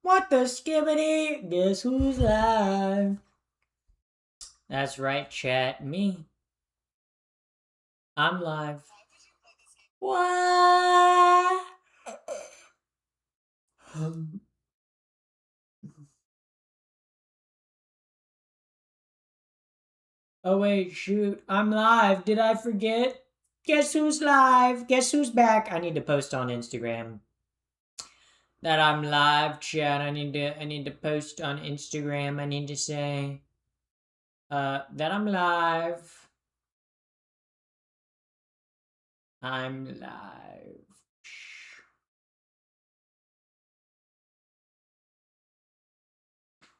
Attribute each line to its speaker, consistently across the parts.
Speaker 1: What the skibbity? Guess who's live? That's right, chat. Me. I'm live. What? Oh wait, shoot. I'm live. Did I forget? Guess who's live? Guess who's back? I need to post on Instagram that I'm live, chat. I need to post on Instagram. I need to say that I'm live. I'm live.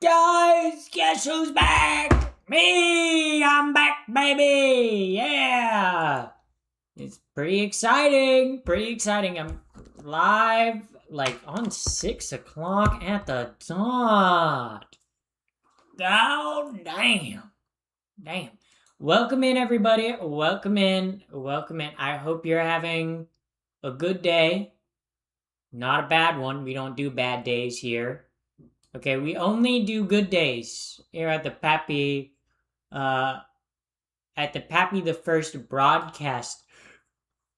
Speaker 1: Guys, guess who's back? Me! I'm back, baby! Yeah! It's pretty exciting. Pretty exciting. I'm live, like, on 6 o'clock at the dot. Oh, damn. Damn. Welcome in, everybody. Welcome in. Welcome in. I hope you're having a good day. Not a bad one. We don't do bad days here. Okay, we only do good days here at the Pappy the First broadcast.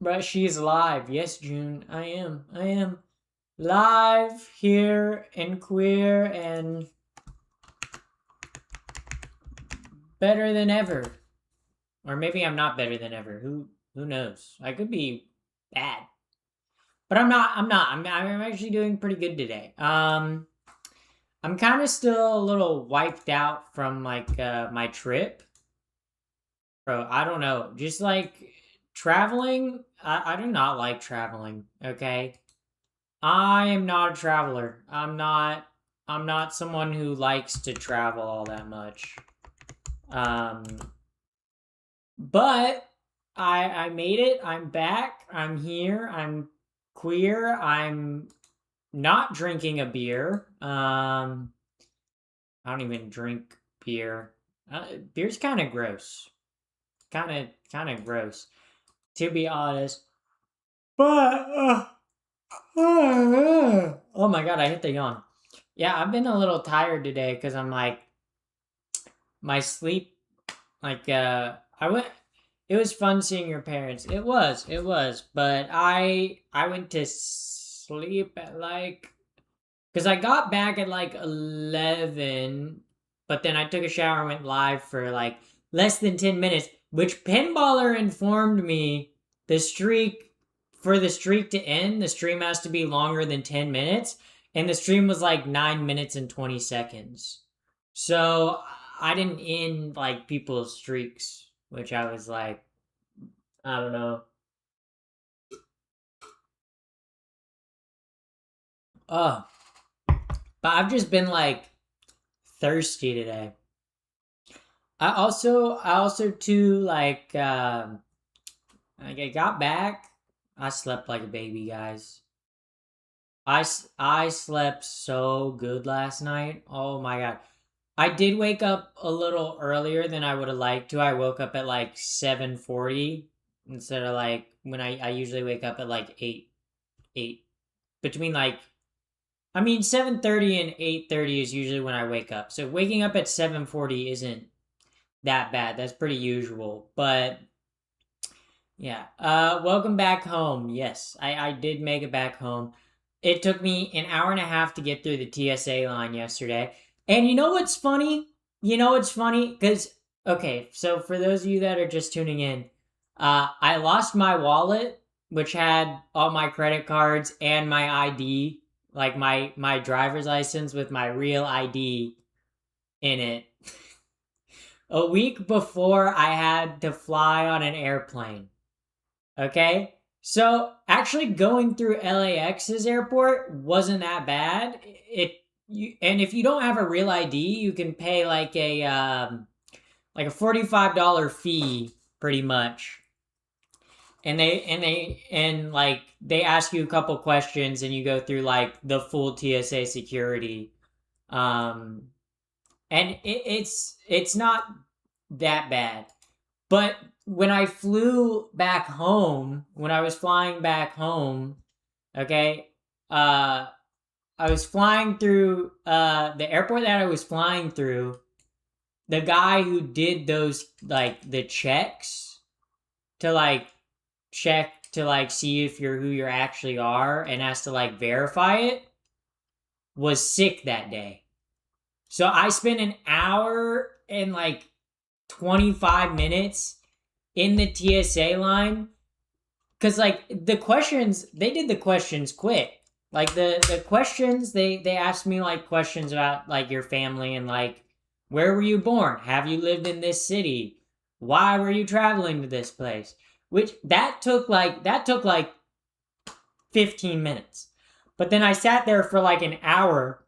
Speaker 1: But she's live. Yes, June, I am live here and queer and better than ever. Or maybe I'm not better than ever. Who knows? I could be bad. But I'm not. I'm actually doing pretty good today. I'm kind of still a little wiped out from like my trip. Bro, I don't know. Just like traveling, I do not like traveling, okay? I am not a traveler. I'm not someone who likes to travel all that much. But I made it. I'm back. I'm here. I'm queer. I'm not drinking a beer. I don't even drink beer. Beer's kind of gross. Kind of gross, to be honest. But oh my god, I hit the yawn. Yeah, I've been a little tired today because I'm like my sleep. Like I went. It was fun seeing your parents. It was. But I went to sleep at like because I got back at like 11, but then I took a shower and went live for like less than 10 minutes, which Pinballer informed me the streak the streak to end, the stream has to be longer than 10 minutes, and the stream was like 9 minutes and 20 seconds. So I didn't end like people's streaks, which I was like, I don't know. Oh, but I've just been like thirsty today. I also too like I got back. I slept like a baby, guys. I slept so good last night. Oh my god. I did wake up a little earlier than I would have liked to. I woke up at like 7:40 instead of like when I usually wake up at like 8 between like I mean 7:30 and 8:30 is usually when I wake up. So waking up at 7:40 isn't that bad. That's pretty usual. But yeah. Welcome back home. Yes, I did make it back home. It took me an hour and a half to get through the TSA line yesterday. And you know what's funny? You know what's funny? Because, okay, so for those of you that are just tuning in, I lost my wallet, which had all my credit cards and my ID, like my driver's license with my real ID in it. A week before I had to fly on an airplane. Okay? So actually going through LAX's airport wasn't that bad. And if you don't have a real ID, you can pay like a $45 fee pretty much. And like they ask you a couple questions and you go through like the full TSA security. Um and it's not that bad. But when I flew back home, when I was flying back home, okay, I was flying through the airport that I was flying through. The guy who did those, like, the checks to like check to like see if you're who you actually are and has to like verify it, was sick that day. So I spent an hour and like 25 minutes in the TSA line, because like the questions, they did the questions quick. Like the questions, they asked me like questions about like your family and like, where were you born? Have you lived in this city? Why were you traveling to this place? Which that took like 15 minutes. But then I sat there for like an hour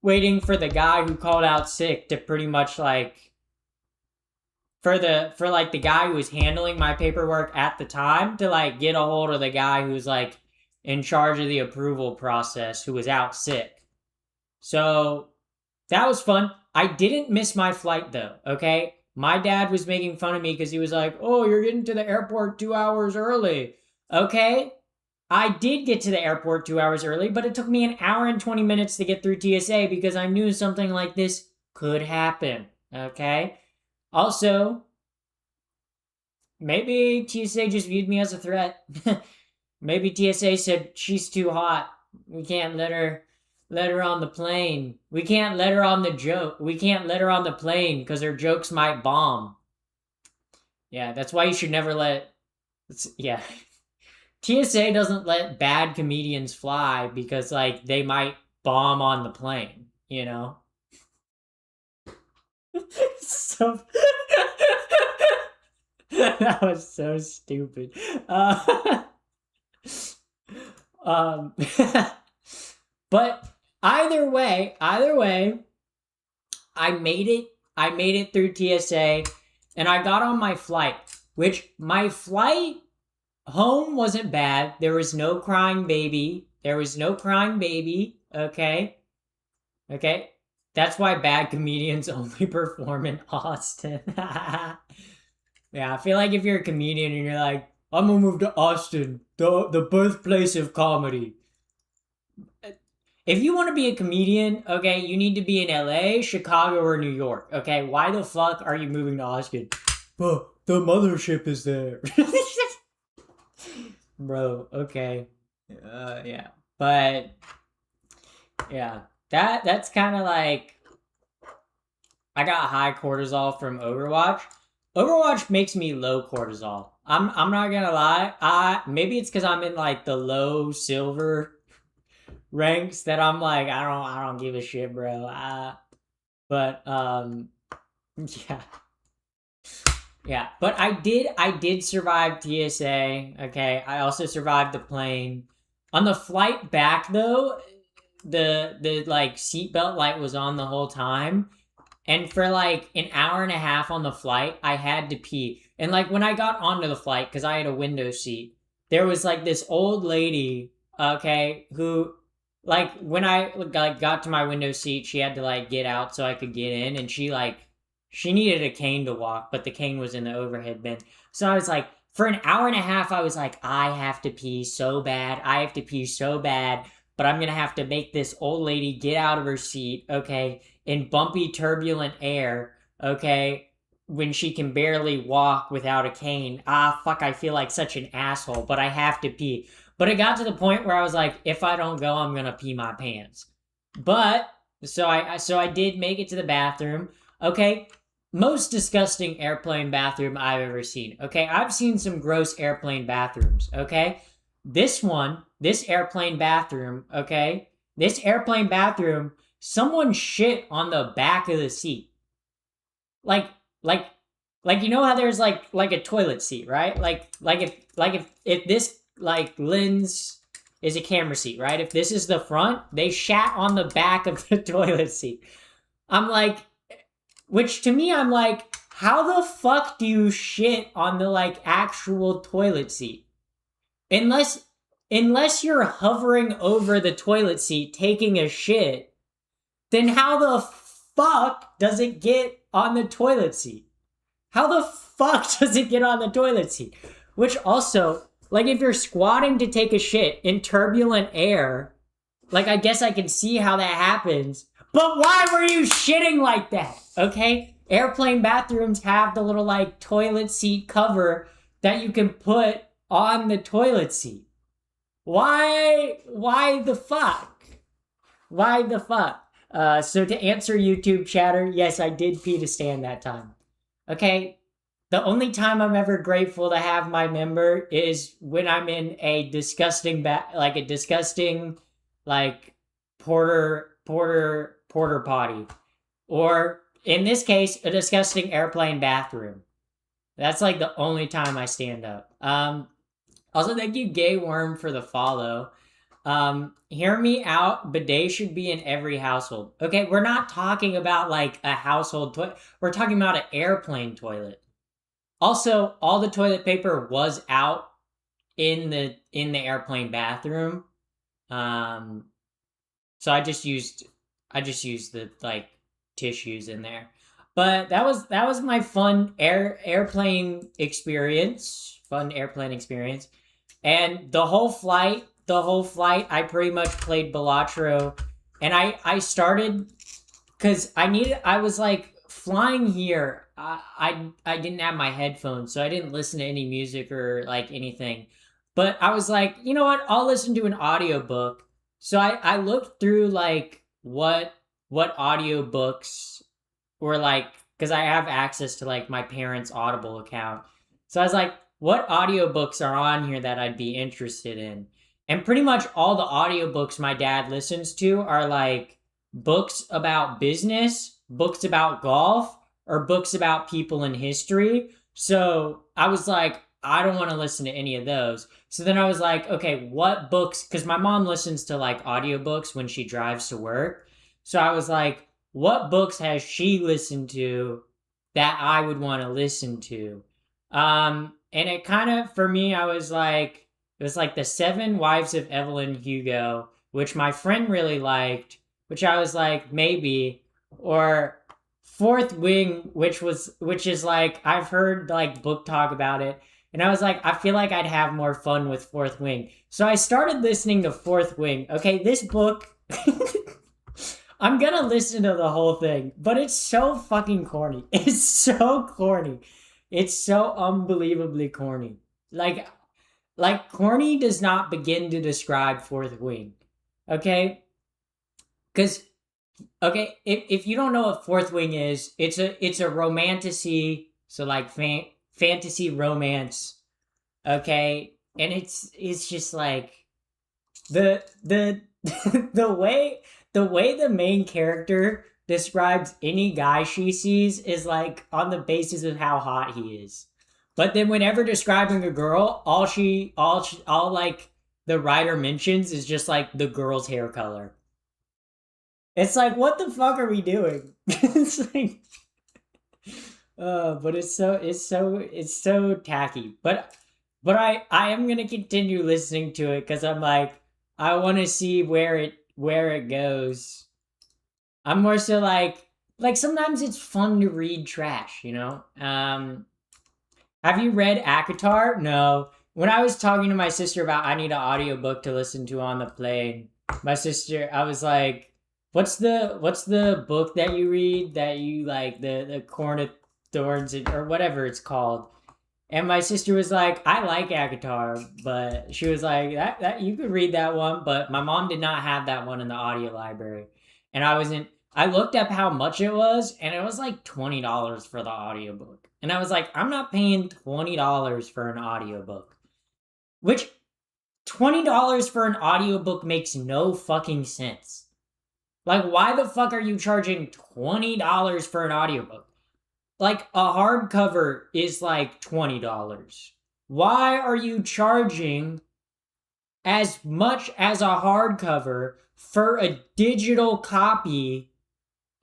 Speaker 1: waiting for the guy who called out sick to pretty much like, for like the guy who was handling my paperwork at the time to like get a hold of the guy who was like in charge of the approval process, who was out sick. So that was fun. I didn't miss my flight though, okay? My dad was making fun of me because he was like, oh, you're getting to the airport 2 hours early. Okay, I did get to the airport 2 hours early, but it took me an hour and 20 minutes to get through TSA because I knew something like this could happen, okay? Also, maybe TSA just viewed me as a threat. Maybe TSA said, she's too hot. We can't let her on the plane. We can't let her on the joke. We can't let her on the plane because her jokes might bomb. Yeah, that's why you should never let... Yeah. TSA doesn't let bad comedians fly because, like, they might bomb on the plane, you know? So... That was so stupid. But either way, I made it through TSA, and I got on my flight, which my flight home wasn't bad. There was no crying baby. Okay. That's why bad comedians only perform in Austin. Yeah, I feel like if you're a comedian and you're like, I'm gonna move to Austin, the birthplace of comedy. If you want to be a comedian, okay, you need to be in LA, Chicago, or New York, okay? Why the fuck are you moving to Austin? Well, the mothership is there. Bro, okay. Yeah. But, yeah. That's kind of like... I got high cortisol from Overwatch. Overwatch makes me low cortisol. I'm not gonna lie. Maybe it's because I'm in like the low silver ranks that I'm like, I don't give a shit, bro. But yeah. But I did survive TSA. Okay, I also survived the plane. On the flight back though, the like seatbelt light was on the whole time. And for like an hour and a half on the flight, I had to pee. And like when I got onto the flight, because I had a window seat, there was like this old lady, okay, who like when I like got to my window seat, she had to like get out so I could get in, and she needed a cane to walk, but the cane was in the overhead bin. So I was like, for an hour and a half, I was like, I have to pee so bad, but I'm gonna have to make this old lady get out of her seat, okay, in bumpy, turbulent air, okay, when she can barely walk without a cane. Fuck, I feel like such an asshole, but I have to pee. But it got to the point where I was like, if I don't go, I'm gonna pee my pants. But, so I did make it to the bathroom, okay? Most disgusting airplane bathroom I've ever seen, okay? I've seen some gross airplane bathrooms, okay? This airplane bathroom, okay? This airplane bathroom, someone shit on the back of the seat. Like you know how there's like a toilet seat, right? Like if this like lens is a camera seat, right? If this is the front, they shat on the back of the toilet seat. I'm like, which to me, I'm like, how the fuck do you shit on the like actual toilet seat? Unless you're hovering over the toilet seat taking a shit, then how the fuck does it get on the toilet seat? How the fuck does it get on the toilet seat? Which also, like if you're squatting to take a shit in turbulent air, like, I guess I can see how that happens. But why were you shitting like that? Okay? Airplane bathrooms have the little, like, toilet seat cover that you can put on the toilet seat. Why the fuck? Why the fuck? So to answer YouTube chatter, yes, I did pee to stand that time. Okay? The only time I'm ever grateful to have my member is when I'm in a disgusting like porter potty, or in this case, a disgusting airplane bathroom. That's like the only time I stand up. Also, thank you, Gay Worm, for the follow. Hear me out. Bidet should be in every household. Okay, we're not talking about like a household toilet. We're talking about an airplane toilet. Also, all the toilet paper was out in the airplane bathroom. So I just used the like tissues in there. But that was my fun airplane experience. Fun airplane experience. And the whole flight, I pretty much played Balatro. And I started because I was like flying here. I didn't have my headphones, so I didn't listen to any music or like anything. But I was like, you know what? I'll listen to an audiobook. So I looked through like what audiobooks were like, because I have access to like my parents' Audible account. So I was like, what audiobooks are on here that I'd be interested in? And pretty much all the audiobooks my dad listens to are like books about business, books about golf, or books about people in history. So I was like, I don't want to listen to any of those. So then I was like, okay, what books? Because my mom listens to like audiobooks when she drives to work. So I was like, what books has she listened to that I would want to listen to? And it kind of, for me, I was like, it was like The Seven Wives of Evelyn Hugo, which my friend really liked, which I was like, maybe, or Fourth Wing, which is like, I've heard like book talk about it. And I was like, I feel like I'd have more fun with Fourth Wing. So I started listening to Fourth Wing. Okay, this book, I'm gonna listen to the whole thing, but it's so fucking corny. It's so corny. It's so unbelievably corny. Corny does not begin to describe Fourth Wing. Okay? Because okay, if you don't know what Fourth Wing is, it's a romantasy, so like fantasy romance. Okay? And it's just like the the way the main character describes any guy she sees is like on the basis of how hot he is. But then whenever describing a girl, all like the writer mentions is just like the girl's hair color. It's like, what the fuck are we doing? It's like, but it's so tacky. But I am gonna continue listening to it because I'm like, I want to see where it goes. I'm more so like sometimes it's fun to read trash, you know? Have you read Akatar? No. When I was talking to my sister about I need an audiobook to listen to on the plane, my sister, I was like, what's the book that you read that you like, the Corn of Thorns or whatever it's called? And my sister was like, I like Akatar, but she was like, that you could read that one, but my mom did not have that one in the audio library. And I looked up how much it was, and it was like $20 for the audiobook. And I was like, I'm not paying $20 for an audiobook. Which $20 for an audiobook makes no fucking sense. Like, why the fuck are you charging $20 for an audiobook? Like, a hardcover is like $20. Why are you charging as much as a hardcover for a digital copy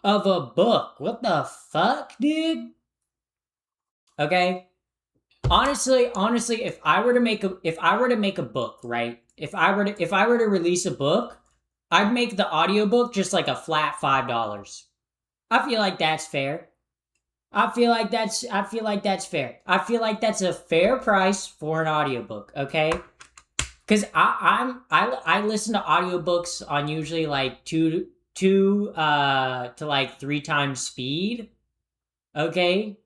Speaker 1: of a book? What the fuck, dude? Okay? Honestly, if I were to make a book, right? If I were to release a book, I'd make the audiobook just like a flat $5. I feel like that's fair. I feel like that's fair. I feel like that's a fair price for an audiobook, okay? because I listen to audiobooks on usually like two to like three times speed. Okay,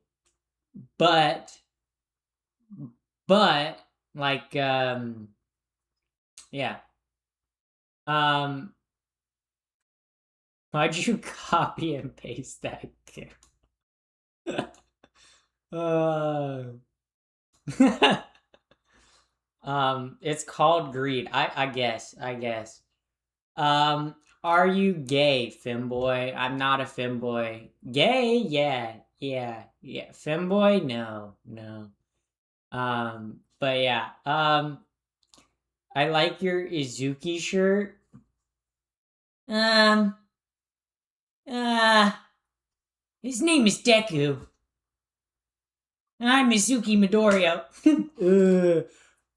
Speaker 1: but but like yeah. Um, why'd you copy and paste that? uh, it's called greed. I guess. Um, are you gay, femboy? I'm not a femboy. Gay? Yeah. Femboy? No. But yeah. I like your Izuki shirt. Um, uh, his name is Deku. I'm Izuki Midoriya. Boo.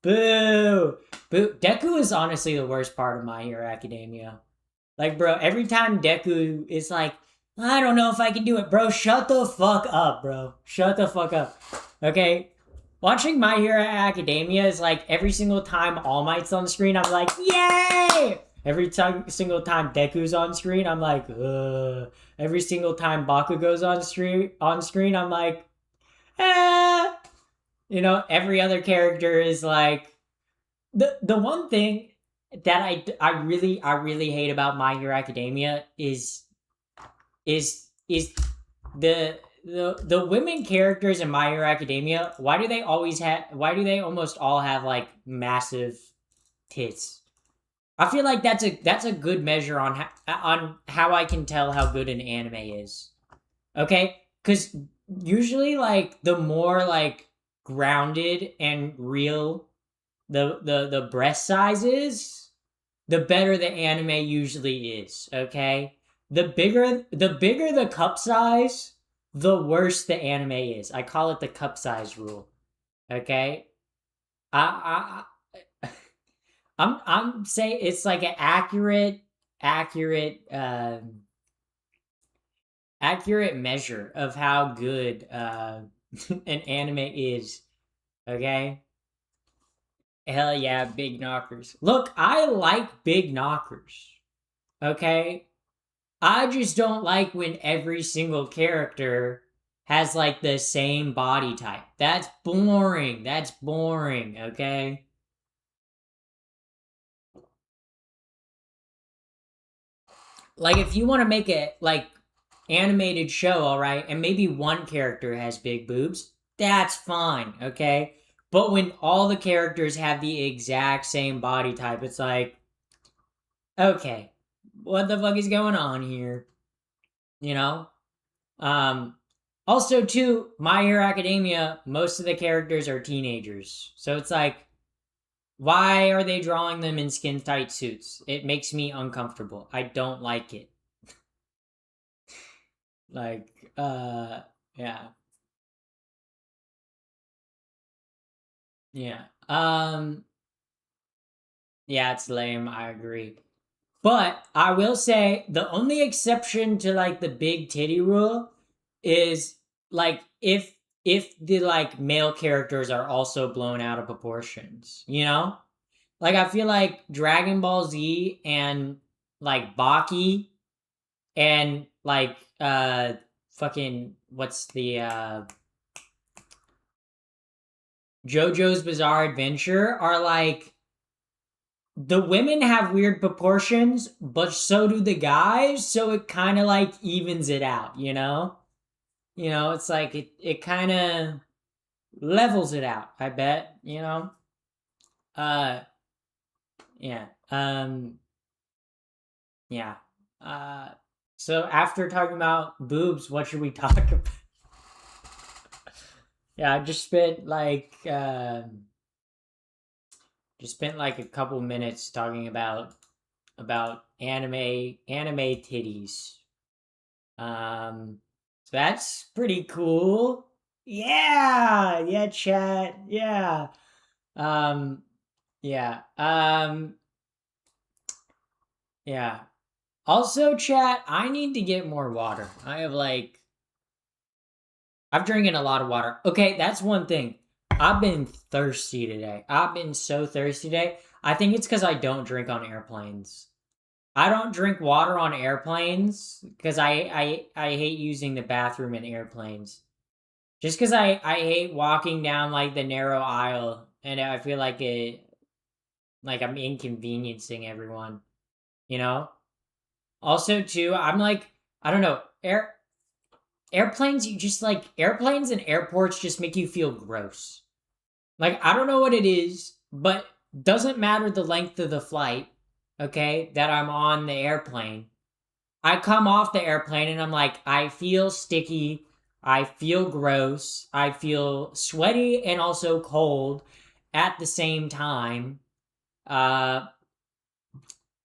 Speaker 1: Boo. Boo. Deku is honestly the worst part of My Hero Academia. Like, bro, every time Deku is like, I don't know if I can do it, bro. Shut the fuck up, bro. Shut the fuck up. Okay? Watching My Hero Academia is like every single time All Might's on screen, I'm like, yay! Every single time Deku's on screen, I'm like, ugh. Every single time Bakugo's on screen, I'm like, eh. You know, every other character is like the one thing that I really hate about My Hero Academia is the women characters in My Hero Academia. Why do they almost all have like massive tits? I feel like that's a good measure on how I can tell how good an anime is. Okay? Cuz usually like the more like grounded and real the breast size is, the better the anime usually is, okay? The bigger the cup size, the worse the anime is. I call it the cup size rule. Okay? I I'm saying it's like an accurate accurate measure of how good an anime is. Okay? Hell yeah, big knockers. Look, I like big knockers. Okay? I just don't like when every single character has like the same body type. That's boring. That's boring, okay? Like if you want to make a like animated show, all right, and maybe one character has big boobs, that's fine, okay? But when all the characters have the exact same body type, it's like, okay, what the fuck is going on here? You know? Um, Also, too, My Hero Academia, most of the characters are teenagers. So it's like, why are they drawing them in skin tight suits? It makes me uncomfortable. I don't like it. Like, yeah. Yeah. Yeah, it's lame. I agree. But I will say the only exception to like the big titty rule is like if the like male characters are also blown out of proportions, you know? Like I feel like Dragon Ball Z and like Baki and like fucking what's the JoJo's Bizarre Adventure are like the women have weird proportions, but so do the guys, so it kind of like evens it out, you know? You know, it's like it kind of levels it out, I bet, you know? Uh yeah. Yeah. Uh so after talking about boobs, what should we talk about? Yeah, I just spent like a couple minutes talking about anime titties. So that's pretty cool. Yeah, chat. Yeah. Um, yeah. Yeah. Also, chat, I need to get more water. I've drinking a lot of water. Okay, that's one thing. I've been thirsty today. I've been so thirsty today. I think it's because I don't drink on airplanes. I don't drink water on airplanes because I hate using the bathroom in airplanes. Just because I hate walking down like the narrow aisle and I feel like I'm inconveniencing everyone, you know? Also too, I'm like, I don't know, airplanes, you just like airplanes and airports just make you feel gross. Like I don't know what it is, but doesn't matter the length of the flight, okay, that I'm on the airplane. I come off the airplane and I'm like, I feel sticky, I feel gross, I feel sweaty and also cold at the same time. Uh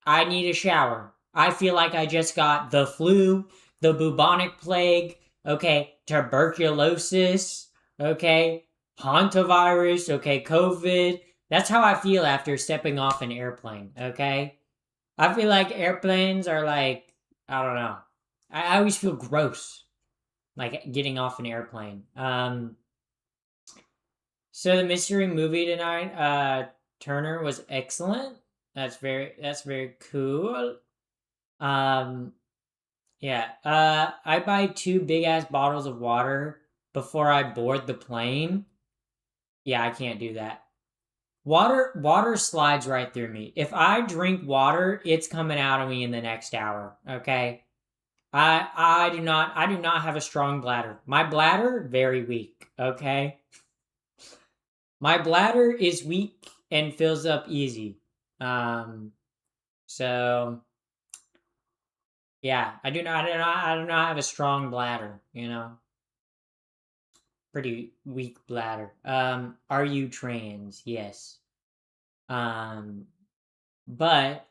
Speaker 1: I need a shower. I feel like I just got the flu, the bubonic plague, okay, tuberculosis, okay, hantavirus, okay, COVID. That's how I feel after stepping off an airplane, okay? I feel like airplanes are like, I don't know. I always feel gross, like getting off an airplane. So the mystery movie tonight, Turner was excellent. That's very cool. Um, yeah. I buy two big ass bottles of water before I board the plane. Yeah, I can't do that. Water slides right through me. If I drink water, it's coming out of me in the next hour. Okay. I do not have a strong bladder. My bladder very weak. Okay. My bladder is weak and fills up easy. Um. So yeah, I do not have a strong bladder. Pretty weak bladder. Are you trans? Yes. Um, but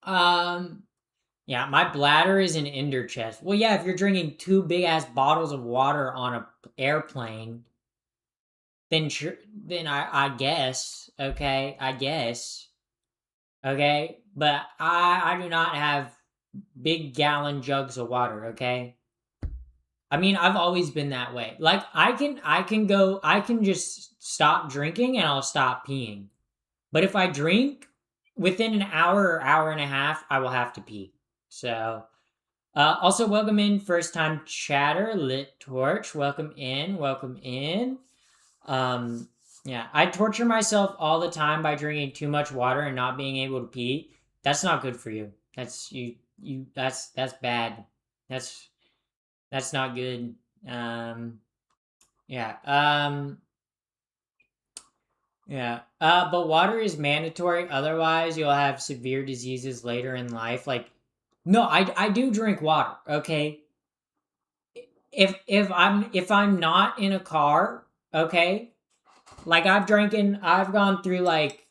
Speaker 1: um, yeah, my bladder is an ender chest. Well, yeah, if you're drinking two big ass bottles of water on a airplane, then I guess okay, I guess okay, but I do not have big gallon jugs of water. Okay, I mean, I've always been that way. Like I can just stop drinking and I'll stop peeing. But if I drink within an hour or hour and a half, I will have to pee. So, also welcome in first time chatter, lit torch. Welcome in, welcome in. Um, yeah, I torture myself all the time by drinking too much water and not being able to pee. That's not good for you. That's bad. That's that's not good. Um, yeah. Yeah. But water is mandatory. Otherwise, you'll have severe diseases later in life. Like, no, I do drink water. Okay. If I'm not in a car, okay. Like I've gone through like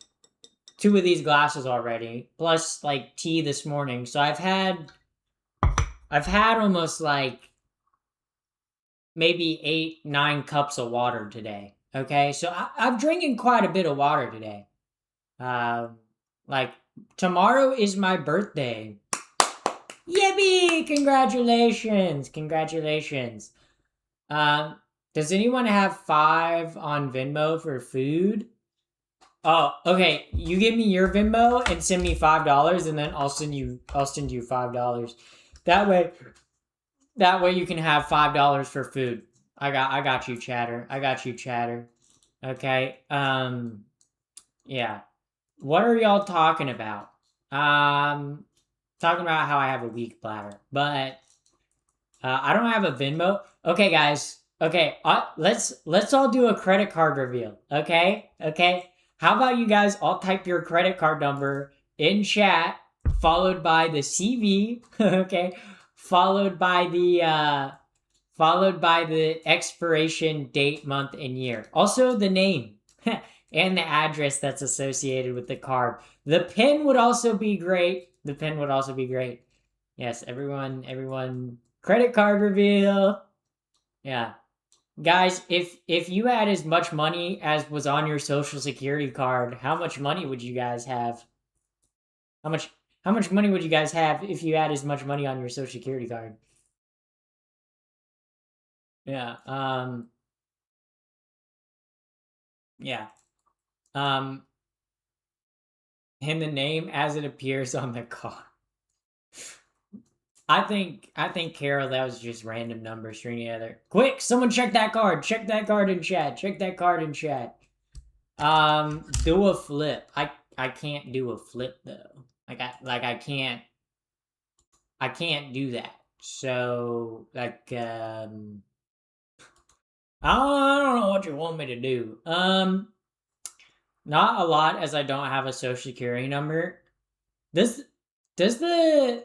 Speaker 1: two of these glasses already, plus like tea this morning. So I've had almost like maybe 8, 9 cups of water today. Okay, so I'm drinking quite a bit of water today. Um, like tomorrow is my birthday. Yippee! Congratulations! Congratulations. Um, does anyone have 5 on Venmo for food? Oh, okay. You give me your Venmo and send me $5, and then I'll send you $5. That way, that way you can have $5 for food. I got you, chatter. I got you, chatter. Okay. Yeah. What are y'all talking about? Talking about how I have a weak bladder, but I don't have a Venmo. Okay, guys. Okay, let's all do a credit card reveal. Okay, okay. How about you guys all type your credit card number in chat, followed by the CV. Okay, followed by the expiration date, month, and year. Also the name and the address that's associated with the card. The pin would also be great. The pin would also be great. Yes, everyone. Credit card reveal. Yeah, guys, if you had as much money as was on your social security card, how much money would you guys have? How much how much money would you guys have if you had as much money on your social security card? Yeah. Yeah. Um in the name as it appears on the card. I think Carol, that was just random numbers string together. Quick, someone check that card. Check that card in chat. Check that card in chat. Do a flip. I can't do a flip though. I can't do that. So I don't know what you want me to do. Not a lot, as I don't have a social security number. Does does the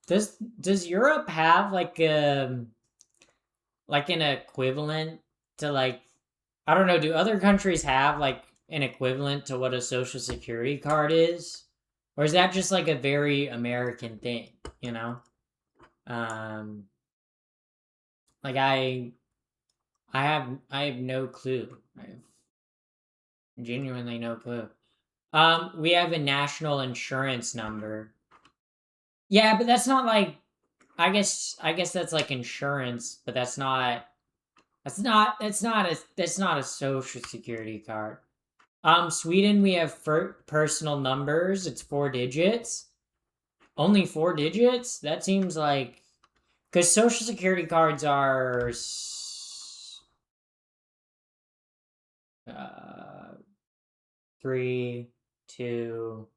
Speaker 1: does Europe have like an equivalent to like, I don't know, do other countries have like an equivalent to what a social security card is? Or is that just like a very American thing, you know? Um like I have no clue. I have genuinely no clue. We have a national insurance number. Yeah, but that's not like, I guess that's like insurance, but that's not a social security card. Sweden, we have personal numbers. It's 4 digits. Only 4 digits? That seems like, because social security cards are 3, 2,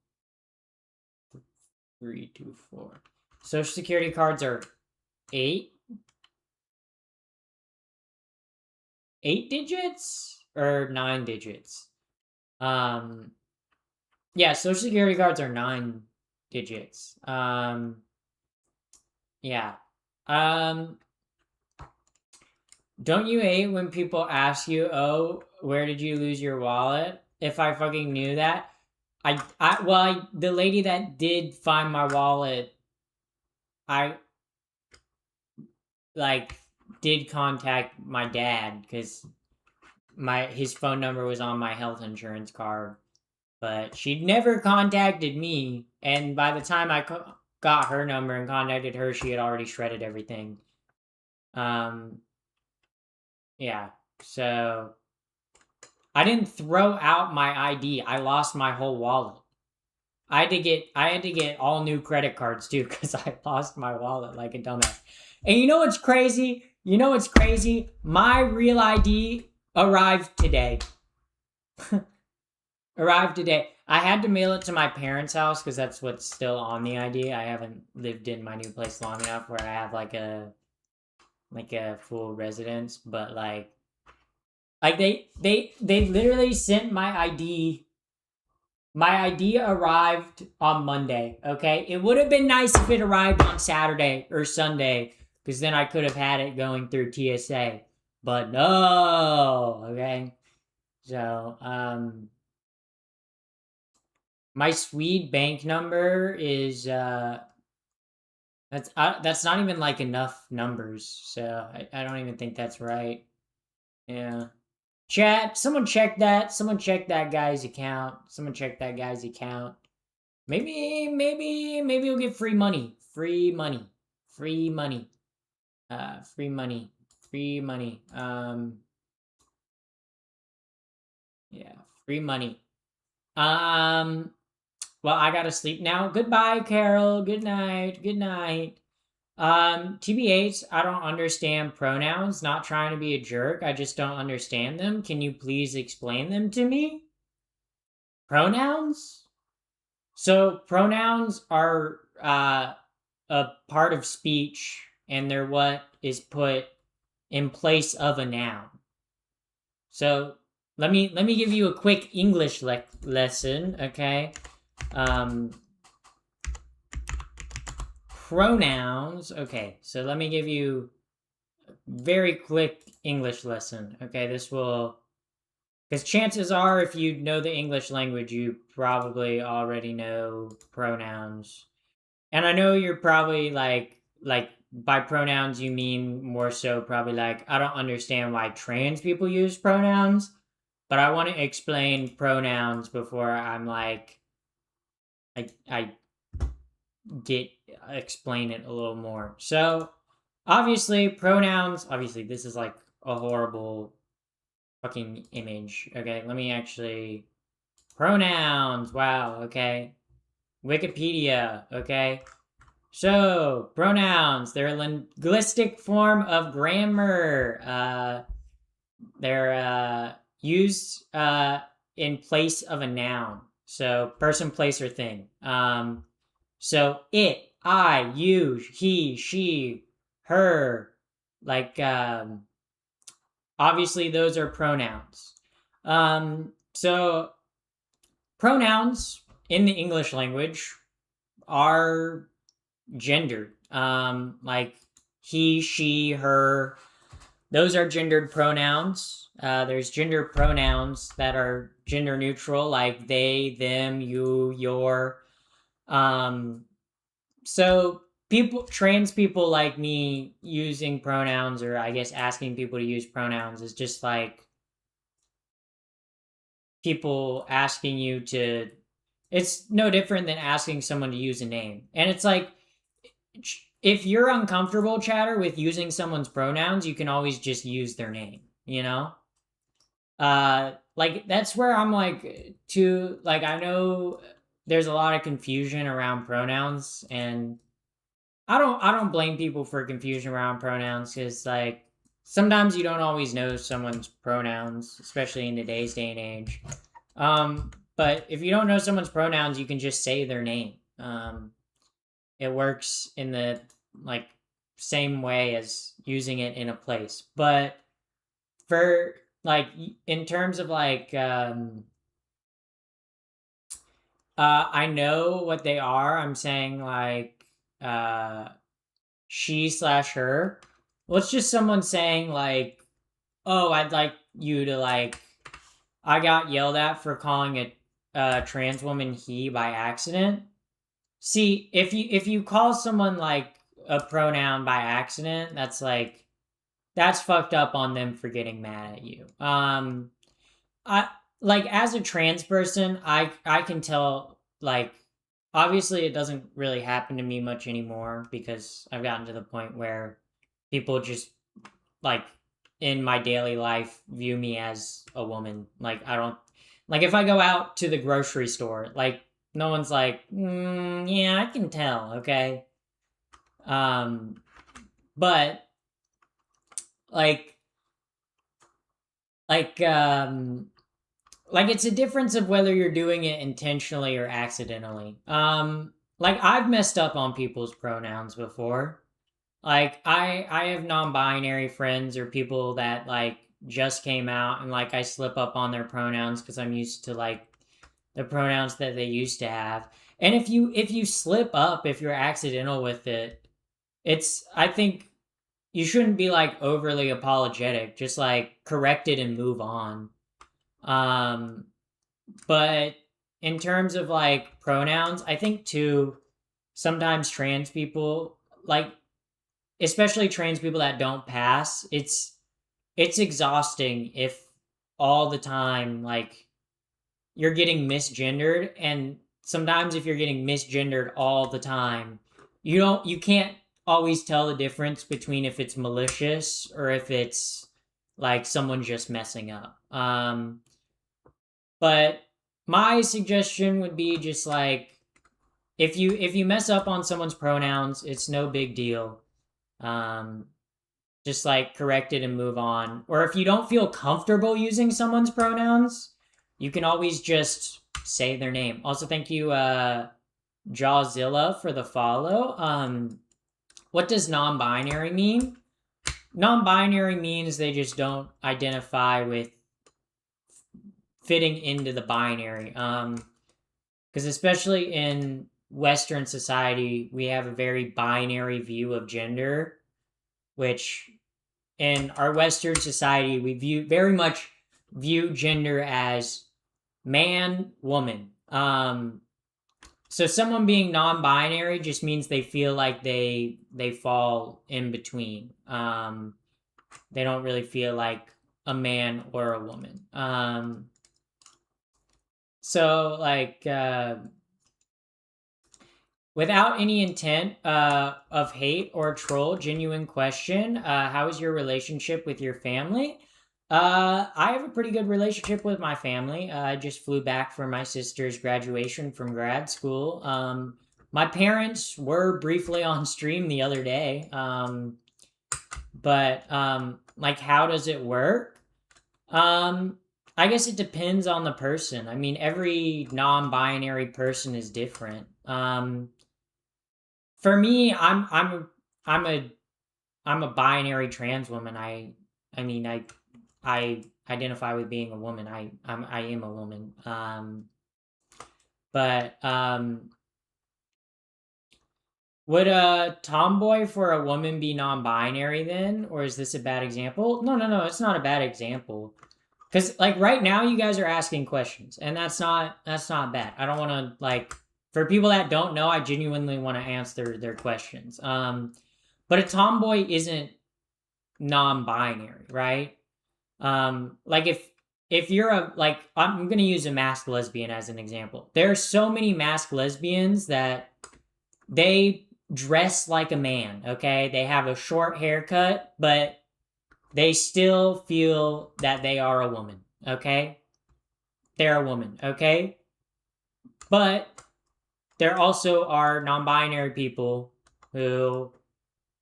Speaker 1: 3, 2, 4. Social security cards are 8 digits or 9 digits. Yeah, social security cards are 9 digits. Yeah. Don't you hate when people ask you, "Oh, where did you lose your wallet?" If I fucking knew that, the lady that did find my wallet, I like did contact my dad because his phone number was on my health insurance card, but she never contacted me. And by the time I got her number and contacted her, she had already shredded everything. Yeah. So I didn't throw out my ID. I lost my whole wallet. I had to get all new credit cards too because I lost my wallet like a dumbass. And you know what's crazy? My real ID arrived today. I had to mail it to my parents' house because that's what's still on the ID. I haven't lived in my new place long enough where I have like a full residence, but like they literally sent my ID. My ID arrived on Monday, okay? It would have been nice if it arrived on Saturday or Sunday, because then I could have had it going through TSA. But no, okay? So, my Swede bank number is that's not even like enough numbers, so I don't even think that's right. Yeah. Chat, someone check that. Someone check that guy's account. Maybe you'll get free money. Free money. Free money. Free money. Free money. Yeah, free money. Well, I gotta sleep now. Goodbye, Carol. Good night. Good night. TBH, I don't understand pronouns. Not trying to be a jerk. I just don't understand them. Can you please explain them to me? Pronouns? So pronouns are a part of speech, and they're what is put in place of a noun. So let me give you a quick English lesson, okay? Pronouns. Okay, so let me give you a very quick English lesson. Okay, this will, because chances are, if you know the English language, you probably already know pronouns. And I know you're probably like by pronouns you mean more so probably like, I don't understand why trans people use pronouns, but I want to explain pronouns before I'm like I get explain it a little more. So obviously pronouns, obviously this is like a horrible fucking image. Okay, let me actually Pronouns. Wow. Okay. Wikipedia. Okay. So, pronouns, they're a linguistic form of grammar. They're used in place of a noun. So, person, place, or thing. So, it, I, you, he, she, her, like, obviously, those are pronouns. So, pronouns in the English language are gendered. Like he, she, her. Those are gendered pronouns. There's gender pronouns that are gender neutral, like they, them, you, your. So trans people like me using pronouns, or I guess asking people to use pronouns, is just like people asking you to. It's no different than asking someone to use a name, and it's like if you're uncomfortable, chatter, with using someone's pronouns, you can always just use their name, you know? Like that's where I'm like to like I know there's a lot of confusion around pronouns, and I don't blame people for confusion around pronouns, cuz like sometimes you don't always know someone's pronouns, especially in today's day and age. But if you don't know someone's pronouns, you can just say their name. It works in the like same way as using it in a place. But for like in terms of like I know what they are. I'm saying like she slash her. Well, it's just someone saying like, oh, I'd like you to like I got yelled at for calling a trans woman he by accident. See, if you call someone like a pronoun by accident, that's like that's fucked up on them for getting mad at you. I like as a trans person, I can tell like obviously it doesn't really happen to me much anymore because I've gotten to the point where people just like in my daily life view me as a woman. Like I don't like if I go out to the grocery store, like no one's like, yeah, I can tell, okay. Um, but like like um like it's a difference of whether you're doing it intentionally or accidentally. Like I've messed up on people's pronouns before. Like I have non-binary friends or people that like just came out, and like I slip up on their pronouns because I'm used to like the pronouns that they used to have. And if you slip up, if you're accidental with it, it's I think you shouldn't be like overly apologetic. Just like correct it and move on. Um, but in terms of like pronouns, I think too sometimes trans people like especially trans people that don't pass, it's exhausting if all the time like you're getting misgendered, and sometimes if you're getting misgendered all the time, you can't always tell the difference between if it's malicious or if it's like someone just messing up. But my suggestion would be just like if you mess up on someone's pronouns, it's no big deal. Um, just like correct it and move on. Or if you don't feel comfortable using someone's pronouns, you can always just say their name. Also, thank you, Jawzilla, for the follow. What does non-binary mean? Non-binary means they just don't identify with fitting into the binary. Because especially in Western society, we have a very binary view of gender, which in our Western society we very much view gender as man, woman. So someone being non-binary just means they feel like they fall in between. They don't really feel like a man or a woman. So like without any intent of hate or troll, genuine question. How is your relationship with your family? I have a pretty good relationship with my family. I just flew back for my sister's graduation from grad school. My parents were briefly on stream the other day. But like, how does it work? Um, I guess it depends on the person. I mean, every non-binary person is different. For me, I'm a I'm a binary trans woman. I mean, I identify with being a woman. I am a woman. But would a tomboy for a woman be non-binary then, or is this a bad example? No, no, no. It's not a bad example. Because like right now, you guys are asking questions, and that's not bad. I don't want to like for people that don't know. I genuinely want to answer their questions. But a tomboy isn't non-binary, right? Like if you're a like I'm gonna use a masked lesbian as an example. There are so many masked lesbians that they dress like a man. Okay, they have a short haircut, but they still feel that they are a woman. Okay, they're a woman. Okay, but there also are non-binary people who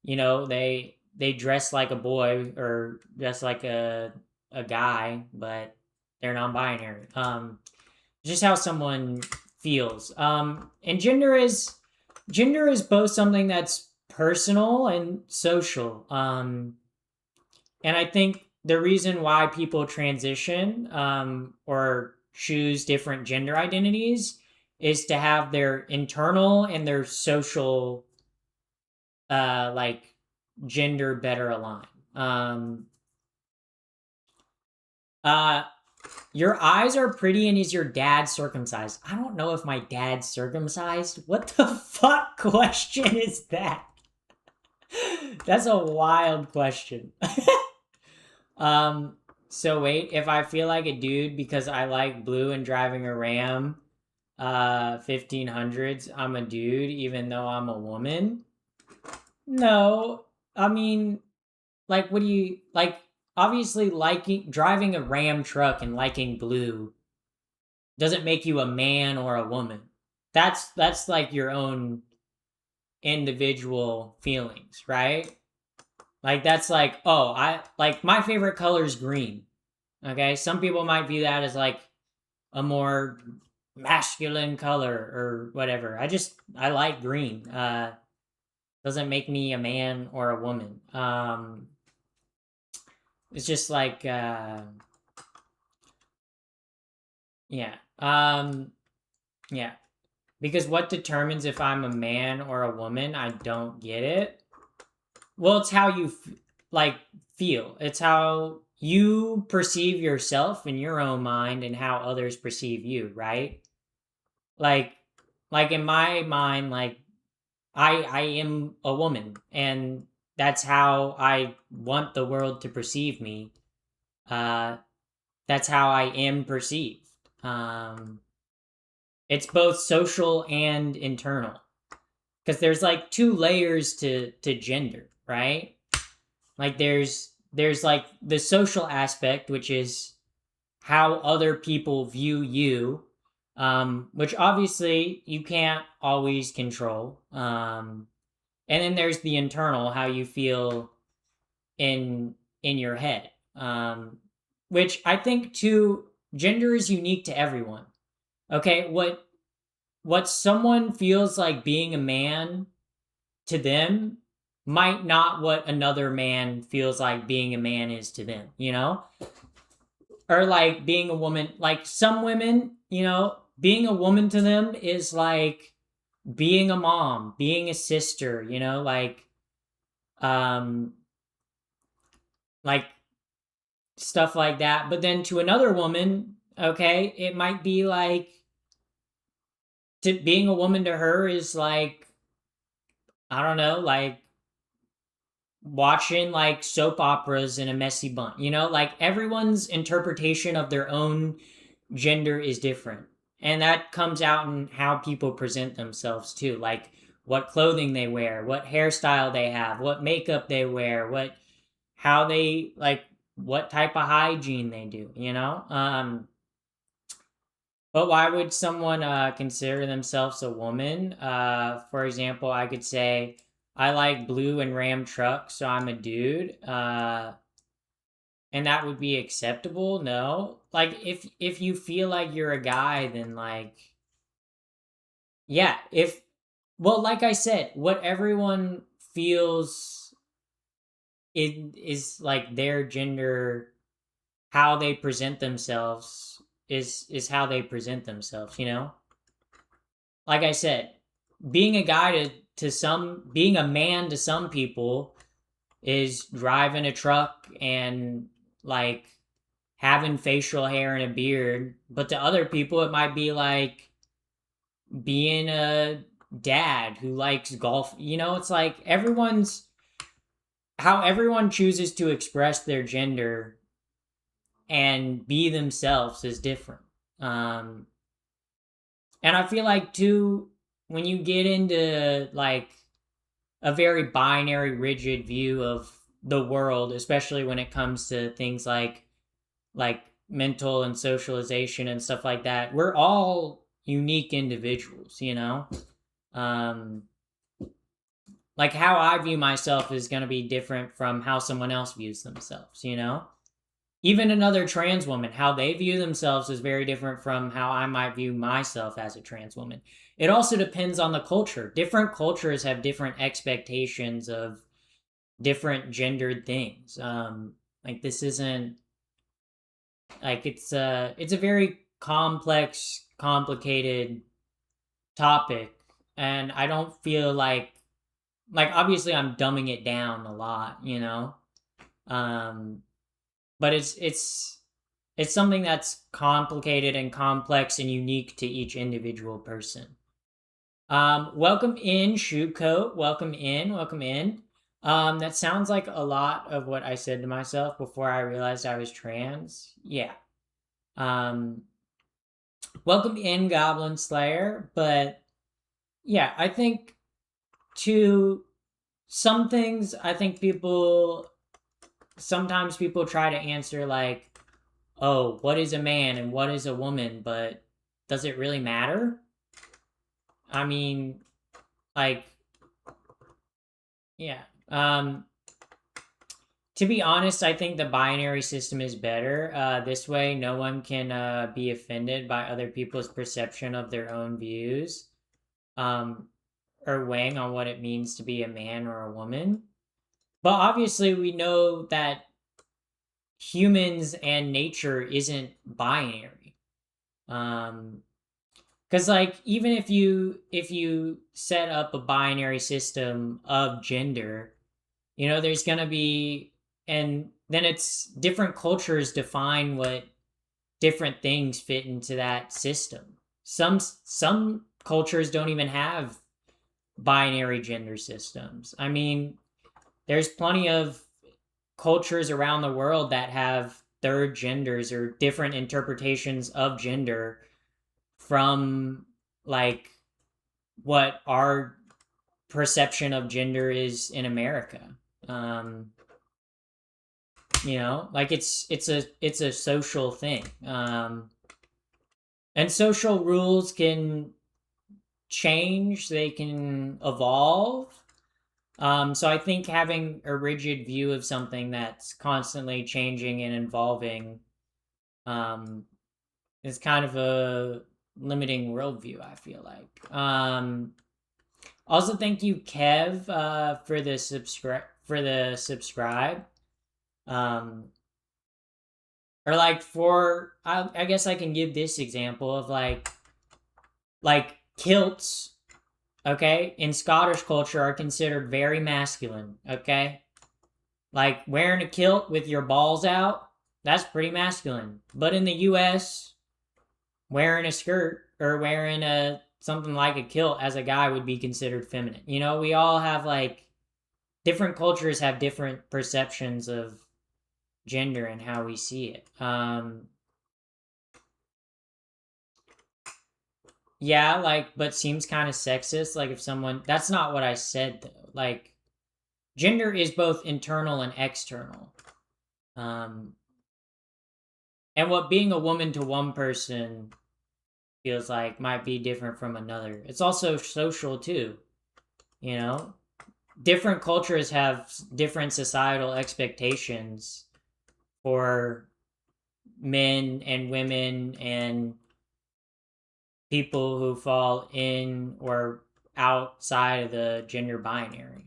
Speaker 1: they dress like a boy or dress like a guy, but they're non-binary. Just how someone feels. And gender is both something that's personal and social. And I think the reason why people transition or choose different gender identities is to have their internal and their social like gender better align. Uh, your eyes are pretty, and is your dad circumcised? I don't know if my dad's circumcised. What the fuck question is that? That's a wild question. um, so wait, if I feel like a dude because I like blue and driving a Ram 1500s, I'm a dude even though I'm a woman? No. I mean, like, what do you like? Obviously, liking driving a Ram truck and liking blue doesn't make you a man or a woman. That's like your own individual feelings, right? Like that's like, oh, I like my favorite color is green. Okay, some people might view that as like a more masculine color or whatever. I like green. Doesn't make me a man or a woman. It's just like yeah. Yeah. Because what determines if I'm a man or a woman? I don't get it. Well, it's how you like feel. It's how you perceive yourself in your own mind and how others perceive you, right? Like like in my mind, like I am a woman, and that's how I want the world to perceive me. Uh that's how I am perceived. Um it's both social and internal because there's like two layers to gender, right? Like there's like the social aspect, which is how other people view you, which obviously you can't always control. And then there's the internal, how you feel in your head, which I think too, gender is unique to everyone. Okay, what someone feels like being a man to them might not what another man feels like being a man is to them, you know? Or like being a woman, like some women, being a woman to them is like being a mom, being a sister, um like stuff like that. But then to another woman, okay, it might be like to being a woman to her is like I don't know, like watching like soap operas in a messy bun. Like everyone's interpretation of their own gender is different. And that comes out in how people present themselves too. Like what clothing they wear, what hairstyle they have, what makeup they wear, how they like what type of hygiene they do, you know? But why would someone consider themselves a woman? For example, I could say, I like blue and Ram trucks, so I'm a dude. And that would be acceptable? No. Like, if you feel like you're a guy, then like, yeah, if, well, like I said, what everyone feels it is like their gender, how they present themselves is how they present themselves, you know? Like I said, being a guy to some, being a man to some people is driving a truck and like having facial hair and a beard, but to other people it might be like being a dad who likes golf. You know, it's like everyone's, how everyone chooses to express their gender and be themselves is different. Um, and I feel like too, when you get into like a very binary, rigid view of the world, especially when it comes to things like mental and socialization and stuff like that, we're all unique individuals, you know. Um, like how I view myself is going to be different from how someone else views themselves, you know? Even another trans woman, how they view themselves is very different from how I might view myself as a trans woman. It also depends on the culture. Different cultures have different expectations of different gendered things. Like this isn't like it's a very complex, complicated topic, and I don't feel like obviously I'm dumbing it down a lot, you know. Um, but it's something that's complicated and complex and unique to each individual person. Welcome in, shoe coat. Welcome in. Welcome in. That sounds like a lot of what I said to myself before I realized I was trans. Yeah. Um, welcome in, Goblin Slayer. But yeah, I think to some things, I think people sometimes people try to answer like, oh, what is a man and what is a woman? But does it really matter? I mean, like, yeah. To be honest, I think the binary system is better. This way, no one can be offended by other people's perception of their own views, um, or weighing on what it means to be a man or a woman. But obviously, we know that humans and nature isn't binary. Um, because like even if you set up a binary system of gender, you know, there's gonna be, and then it's different cultures define what different things fit into that system. Some cultures don't even have binary gender systems. I mean, there's plenty of cultures around the world that have third genders or different interpretations of gender from like what our perception of gender is in America. Um, you know, like it's a social thing, and social rules can change, they can evolve. So I think having a rigid view of something that's constantly changing and evolving um, is kind of a limiting worldview, I feel like. Also, thank you, Kev, for the subscribe. Um, or like for I guess I can give this example of like kilts. Okay, in Scottish culture are considered very masculine. Okay, like wearing a kilt with your balls out, that's pretty masculine. But in the U.S., wearing a skirt or wearing a something like a kilt as a guy would be considered feminine. You know, we all have like different cultures have different perceptions of gender and how we see it. Yeah, like, but seems kind of sexist. Like, if someone, that's not what I said though. Like, gender is both internal and external. Um, and what being a woman to one person feels like might be different from another. It's also social too, you know? Different cultures have different societal expectations for men and women and people who fall in or outside of the gender binary.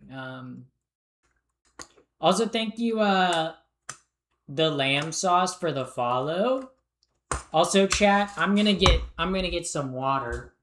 Speaker 1: Also, thank you, the lamb sauce for the follow. Also, chat, I'm gonna get some water.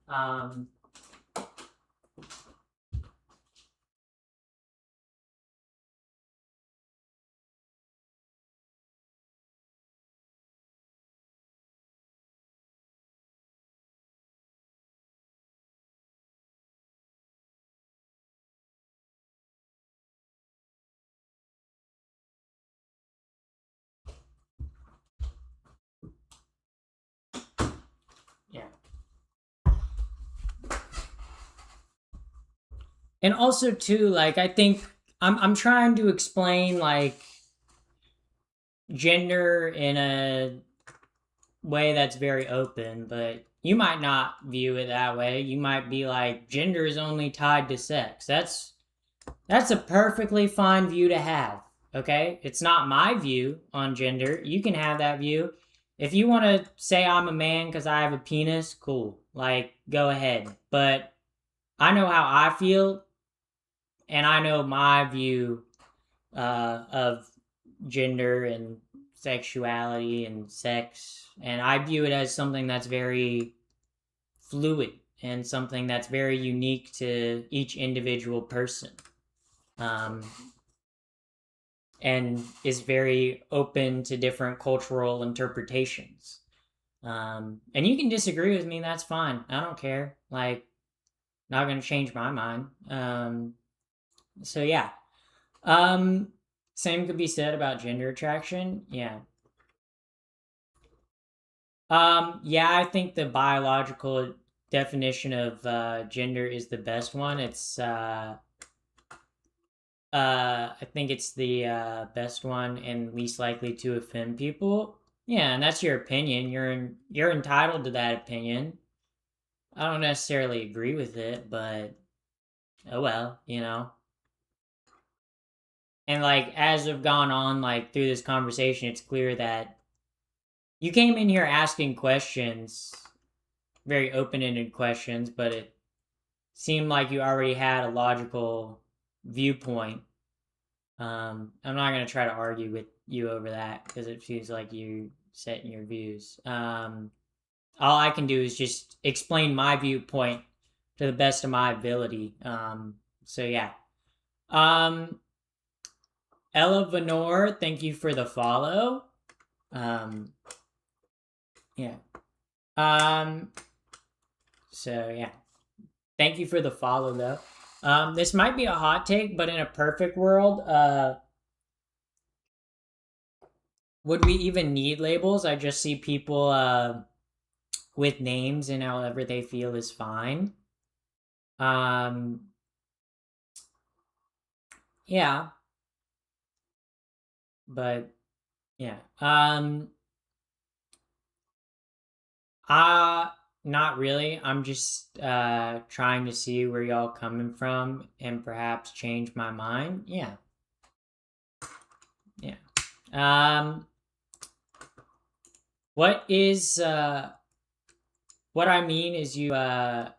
Speaker 1: Yeah. And also too, like I think I'm trying to explain like gender in a way that's very open, but you might not view it that way. You might be like gender is only tied to sex. That's a perfectly fine view to have. Okay? It's not my view on gender. You can have that view. If you want to say I'm a man cuz I have a penis, cool. Like go ahead. But I know how I feel and I know my view of gender and sexuality and sex, and I view it as something that's very fluid and something that's very unique to each individual person, um, and is very open to different cultural interpretations. And you can disagree with me, that's fine. I don't care. Like, not gonna change my mind. So yeah. Um, Same could be said about gender attraction. Yeah. Yeah, I think the biological definition of gender is the best one. I think it's the best one and least likely to offend people. Yeah, and that's your opinion. You're entitled to that opinion. I don't necessarily agree with it, but oh well, you know. And like as we've gone on like through this conversation, it's clear that you came in here asking questions, very open-ended questions, but it seemed like you already had a logical viewpoint. I'm not going to try to argue with you over that because it feels like you set in your views. All I can do is just explain my viewpoint to the best of my ability. So yeah. Um, Ella Venor, thank you for the follow. Um, yeah. Um, so yeah. Thank you for the follow though. This might be a hot take, but in a perfect world, would we even need labels? I just see people with names and however they feel is fine. Um, yeah, but yeah. Uh Not really. I'm just trying to see where y'all coming from and perhaps change my mind. Yeah. Yeah. Um what is what I mean is you CSN.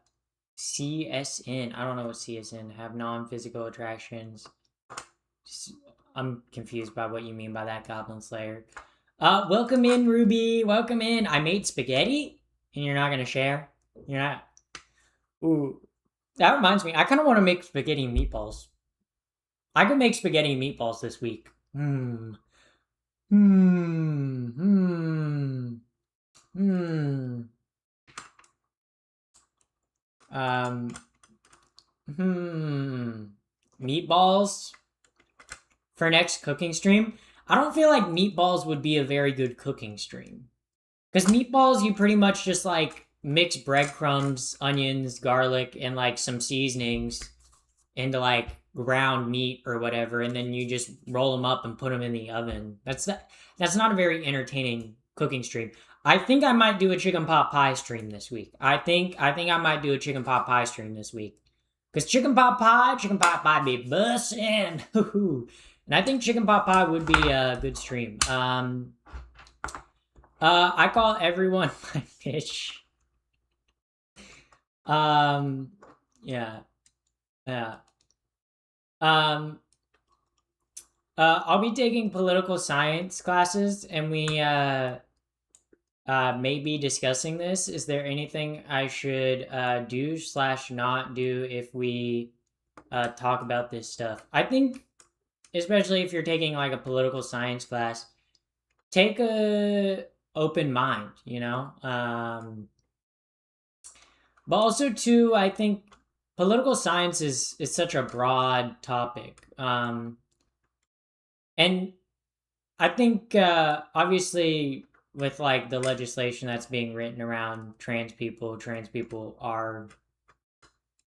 Speaker 1: I don't know what CSN have non-physical attractions. I'm confused by what you mean by that, Goblin Slayer. Welcome in, Ruby. Welcome in. I made spaghetti, and you're not gonna share. You're not. Ooh, that reminds me. I kind of want to make spaghetti and meatballs. I could make spaghetti and meatballs this week. Hmm. Hmm. Hmm. Hmm. Um. Hmm. Meatballs for next cooking stream. I don't feel like meatballs would be a very good cooking stream. Because meatballs, you pretty much just like mix breadcrumbs, onions, garlic, and like some seasonings into like ground meat or whatever, and then you just roll them up and put them in the oven. That's not a very entertaining cooking stream. I think I might do a chicken pot pie stream this week. I think I might do a chicken pot pie stream this week. Cause chicken pot pie be bussin'. And I think chicken pot pie would be a good stream. I call everyone my bitch. Yeah. Yeah. Um, I'll be taking political science classes, and we may be discussing this. Is there anything I should do slash not do if we talk about this stuff? I think, especially if you're taking like a political science class, take a open mind, you know. But also too, I think political science is such a broad topic, and I think obviously with like the legislation that's being written around trans people are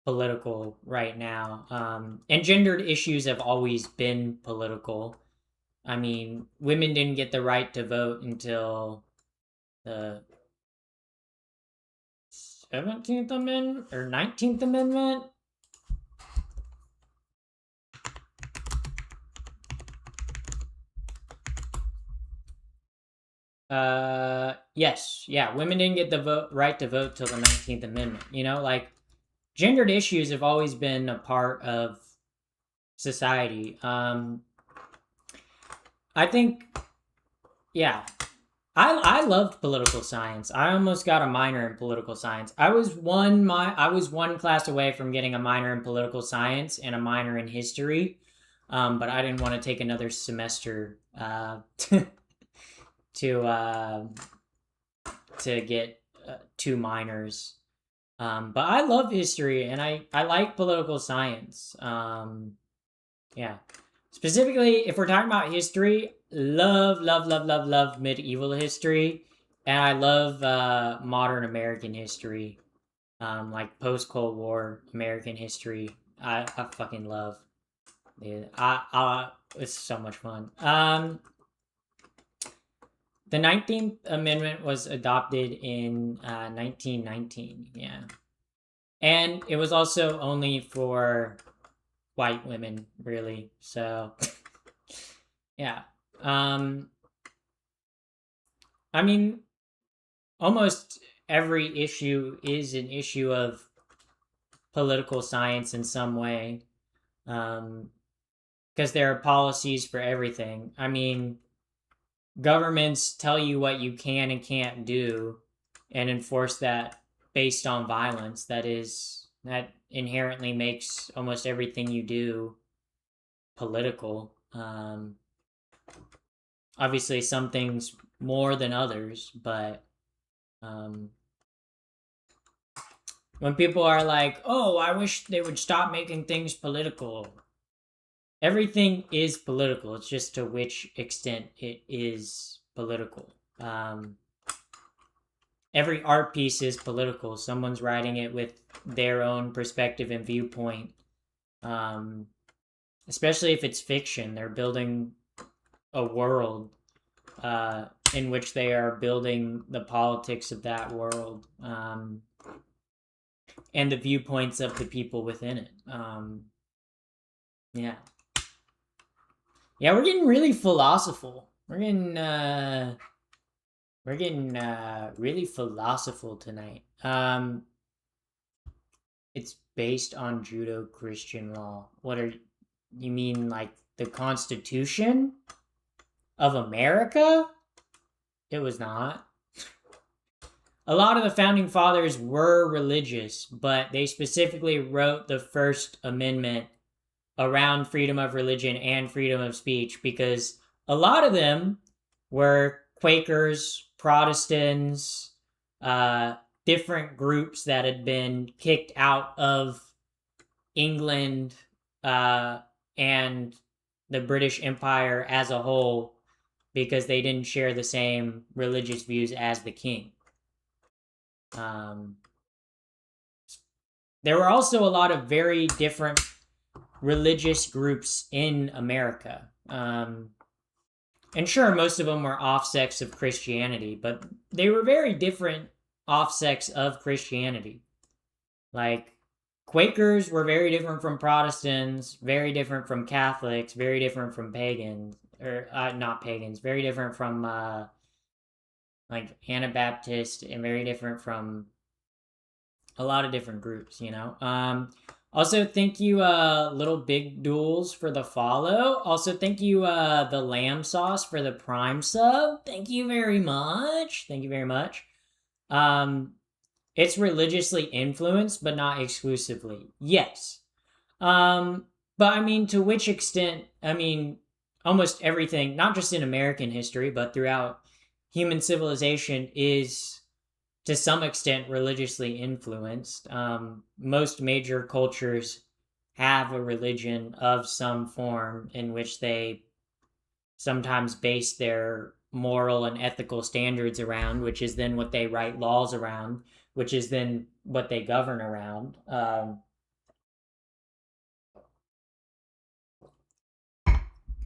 Speaker 1: political right now, and gendered issues have always been political. I mean, women didn't get the right to vote until the 17th Amendment or 19th Amendment. Yes, yeah, women didn't get the right to vote till the 19th Amendment. You know, like gendered issues have always been a part of society. I think, yeah, I loved political science. I almost got a minor in political science. I was one class away from getting a minor in political science and a minor in history, but I didn't want to take another semester to get two minors. But I love history, and I like political science. Yeah. Specifically, if we're talking about history, love medieval history, and I love modern American history, like post Cold War American history. I fucking love. Dude, it's so much fun. The 19th Amendment was adopted in 1919. Yeah, and it was also only for white women, really. So, yeah. I mean, almost every issue is an issue of political science in some way, because there are policies for everything. I mean, governments tell you what you can and can't do and enforce that based on violence. That inherently makes almost everything you do political. Obviously, some things more than others, but when people are like, "Oh, I wish they would stop making things political," everything is political. It's just to which extent it is political. Every art piece is political. Someone's writing it with their own perspective and viewpoint. Especially if it's fiction, they're building a world in which they are building the politics of that world, and the viewpoints of the people within it. Yeah. Yeah, we're getting really philosophical. We're getting really philosophical tonight. It's based on Judeo-Christian law. What are you mean, like the Constitution of America? It was not. A lot of the founding fathers were religious, but they specifically wrote the First Amendment around freedom of religion and freedom of speech because a lot of them were Quakers, Protestants, different groups that had been kicked out of England and the British Empire as a whole because they didn't share the same religious views as the king. There were also a lot of very different religious groups in America. And sure, most of them were offsets of Christianity, but they were very different offsets of Christianity. Like, Quakers were very different from Protestants, very different from Catholics, very different from pagans, or not pagans, very different from like Anabaptist, and very different from a lot of different groups, you know. Also, thank you, Little Big Duels, for the follow. Also, thank you, the Lamb Sauce, for the Prime sub. Thank you very much. Thank you very much. It's religiously influenced, but not exclusively. Yes. But I mean, to which extent? I mean, almost everything, not just in American history, but throughout human civilization, is to some extent religiously influenced. Most major cultures have a religion of some form in which they sometimes base their moral and ethical standards around, which is then what they write laws around, which is then what they govern around.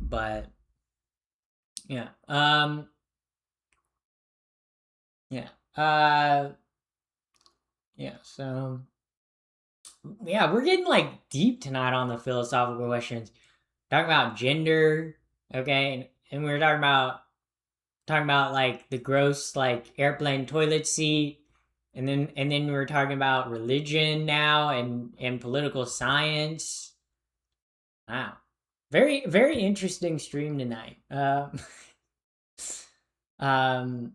Speaker 1: But yeah, yeah, yeah. So yeah, we're getting like deep tonight on the philosophical questions. Talking about gender, okay, and we were talking about like the gross like airplane toilet seat, and then we were talking about religion now, and political science. Wow, very interesting stream tonight. Um,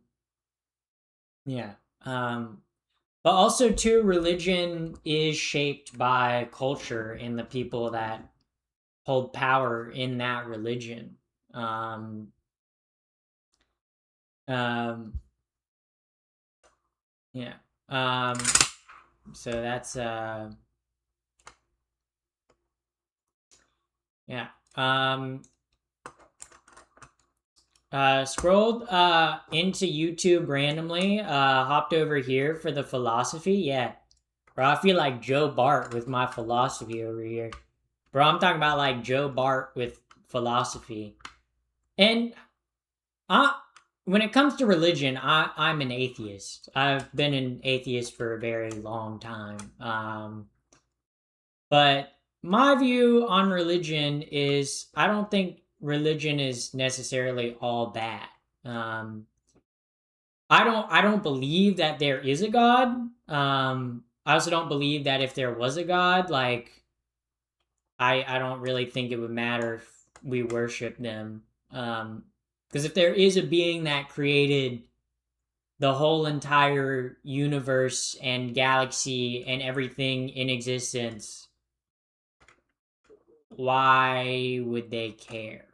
Speaker 1: yeah. But also too, religion is shaped by culture and the people that hold power in that religion. Um, um, yeah. Um, so that's yeah. Scrolled into YouTube randomly, hopped over here for the philosophy. Yeah. Bro, I feel like Joe Bart with my philosophy over here. Bro, I'm talking about like Joe Bart with philosophy. And when it comes to religion, I'm an atheist. I've been an atheist for a very long time. But my view on religion is I don't think religion is necessarily all bad. Um, I don't believe that there is a God. I also don't believe that if there was a God, like I don't really think it would matter if we worship them. Because if there is a being that created the whole entire universe and galaxy and everything in existence, why would they care?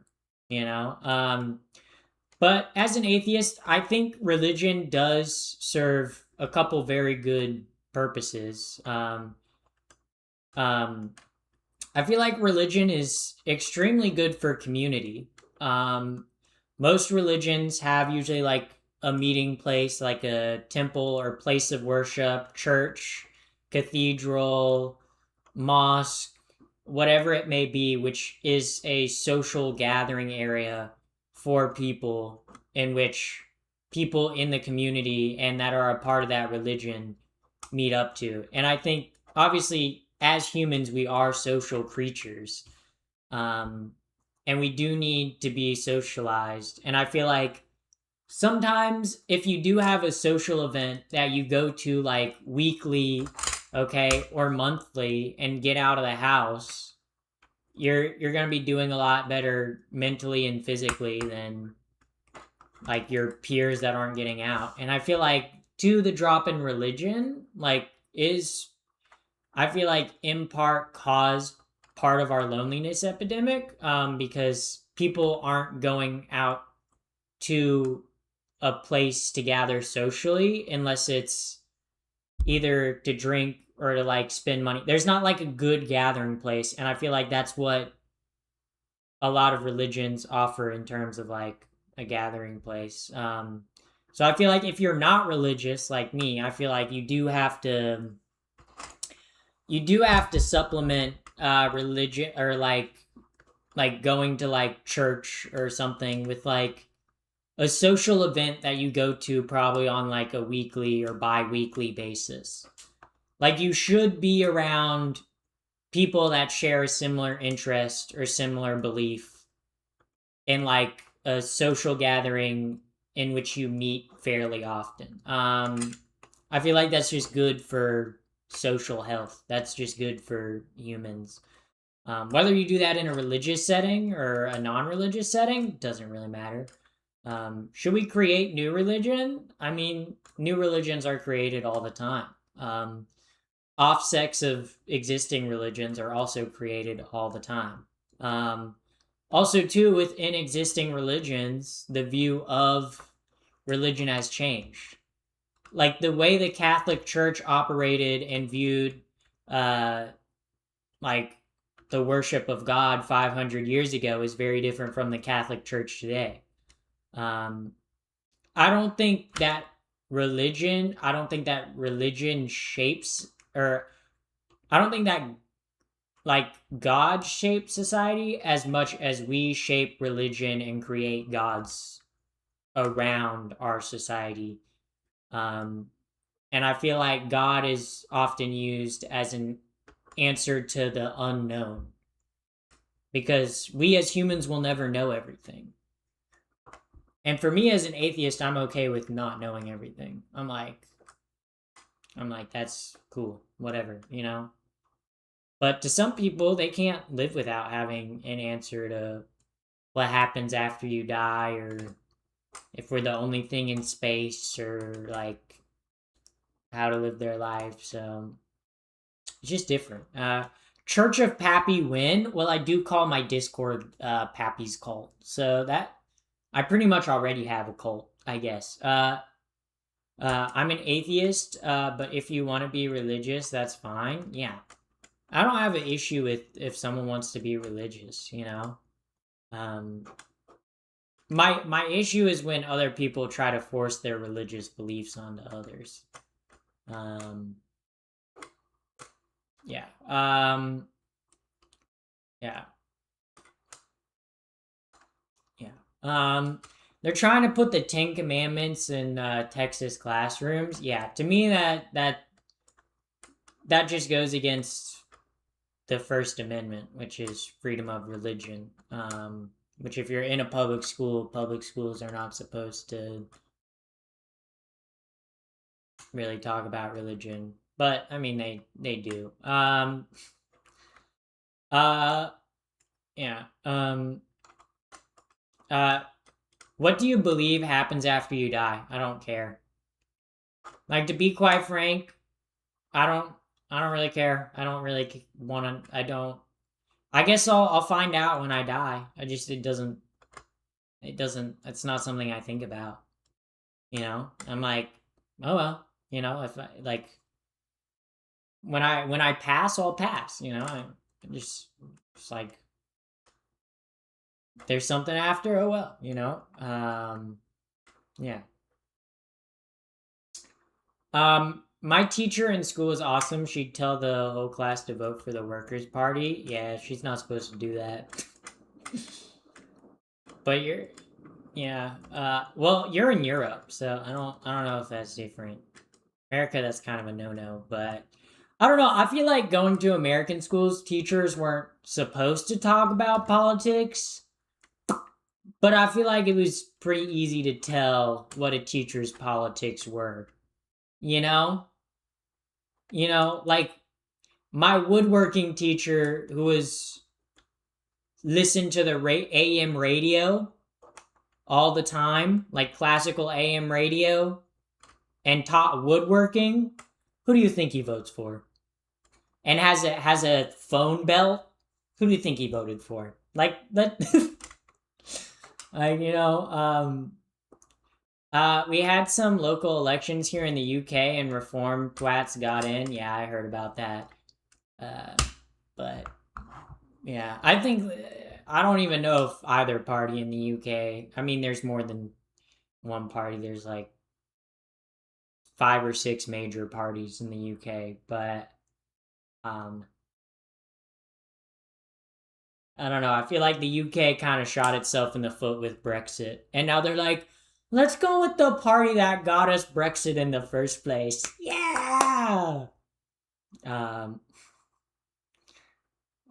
Speaker 1: You know? But as an atheist, I think religion does serve a couple very good purposes. Um, I feel like religion is extremely good for community. Um, Most religions have usually like a meeting place, like a temple or place of worship, church, cathedral, mosque, whatever it may be, which is a social gathering area for people, in which people in the community and that are a part of that religion meet up to. And I think, obviously, as humans, we are social creatures. Um, and we do need to be socialized. And I feel like sometimes if you do have a social event that you go to like weekly, okay, or monthly, and get out of the house, you're going to be doing a lot better mentally and physically than like your peers that aren't getting out. And I feel like to the drop in religion, like is I feel like in part caused part of our loneliness epidemic, because people aren't going out to a place to gather socially unless it's either to drink or to like spend money. There's not like a good gathering place, and I feel like that's what a lot of religions offer in terms of like a gathering place. So I feel like if you're not religious like me, I feel like you do have to supplement religion, or like going to like church or something, with like a social event that you go to probably on like a weekly or bi-weekly basis. Like you should be around people that share a similar interest or similar belief in like a social gathering in which you meet fairly often. I feel like that's just good for social health. That's just good for humans. Whether you do that in a religious setting or a non-religious setting doesn't really matter. Should we create new religion? I mean, new religions are created all the time. Offsets of existing religions are also created all the time. Also, too, within existing religions, the view of religion has changed. Like the way the Catholic Church operated and viewed, uh, like the worship of God 500 years ago is very different from the Catholic Church today. Um, I don't think that I don't think that religion shapes, or I don't think that like God shapes society as much as we shape religion and create gods around our society. Um, and I feel like God is often used as an answer to the unknown, because we as humans will never know everything. And for me as an atheist, I'm okay with not knowing everything. I'm like that's cool, whatever, you know. But to some people, they can't live without having an answer to what happens after you die, or if we're the only thing in space, or like how to live their life. So it's just different. Church of Pappy Win. Well, I do call my Discord Pappy's cult. So that I pretty much already have a cult, I guess. I'm an atheist, but if you want to be religious, that's fine. Yeah, I don't have an issue with if someone wants to be religious. You know, um, my issue is when other people try to force their religious beliefs onto others. Um, yeah. Yeah. Yeah. They're trying to put the Ten Commandments in Texas classrooms. Yeah, to me that just goes against the First Amendment, which is freedom of religion. Which, if you're in a public school, public schools are not supposed to really talk about religion, but I mean they do. Uh, yeah. Uh, what do you believe happens after you die? I don't care. Like, to be quite frank, I don't I don't really care. I don't really want to. I don't. I guess I'll find out when I die. I just it doesn't. It's not something I think about. You know. I'm like, oh well. You know, if I, like when I pass, I'll pass. You know, I just like there's something after. Oh well. You know. Yeah. My teacher in school is awesome. She'd tell the whole class to vote for the Workers' Party. Yeah, she's not supposed to do that. But yeah. Well, you're in Europe, so I don't know if that's different. America, that's kind of a no-no. But I don't know. I feel like going to American schools, teachers weren't supposed to talk about politics, but I feel like it was pretty easy to tell what a teacher's politics were. You know, like my woodworking teacher, who was listened to the AM radio all the time, like classical AM radio, and taught woodworking. Who do you think he votes for? And has a phone belt. Who do you think he voted for? Like that. Like, we had some local elections here in the UK, and reform twats got in. Yeah, I heard about that. Uh, but yeah, I don't even know if either party in the UK. I mean, there's more than one party. There's like 5 or 6 major parties in the UK, but um, I don't know. I feel like the UK kind of shot itself in the foot with Brexit. And now they're like, let's go with the party that got us Brexit in the first place. Yeah. Um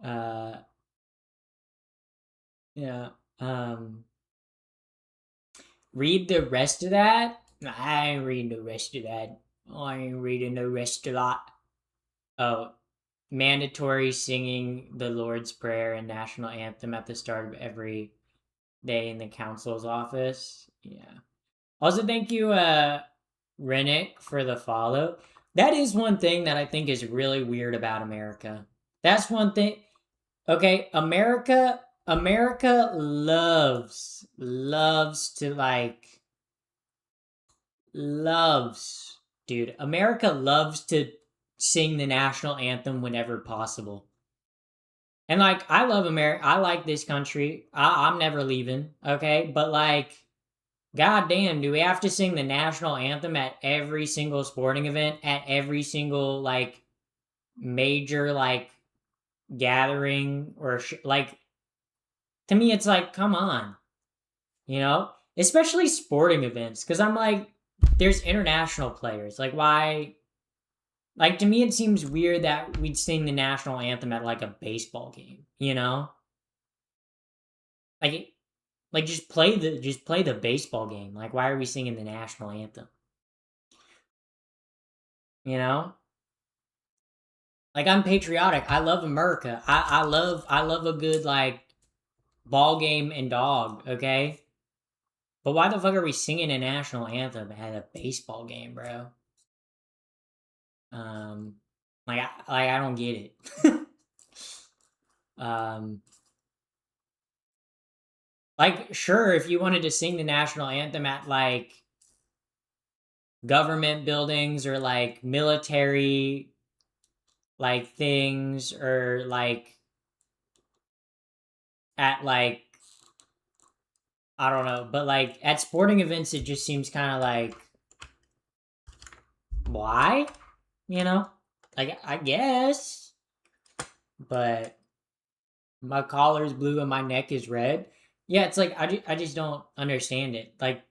Speaker 1: uh yeah. Um Read the rest of that? I ain't reading the rest of that. I ain't reading the rest of that. Oh, mandatory singing the Lord's Prayer and national anthem at the start of every day in the council's office. Yeah. Also, thank you, Rennick, for the follow. That is one thing that I think is really weird about America. That's one thing. Okay, America loves to like loves, dude. America loves to sing the national anthem whenever possible. And like, I love America. I like this country. I'm never leaving. Okay, but like, god damn, do we have to sing the national anthem at every single sporting event, at every single like major like gathering or like? To me, it's like, come on, you know, especially sporting events, because I'm like, there's international players. Like, why? Like, to me, it seems weird that we'd sing the national anthem at like a baseball game. You know, like, just play the baseball game. Like, why are we singing the national anthem? You know, like, I'm patriotic. I love America. I love a good like ball game and dog. Okay, but why the fuck are we singing a national anthem at a baseball game, bro? Um, I don't get it. um, like, sure, if you wanted to sing the national anthem at like government buildings or like military like things, or like at like, I don't know, but like at sporting events, it just seems kind of like, why, you know? Like, I guess, but my collar's blue and my neck is red. Yeah, it's like I just don't understand it. Like,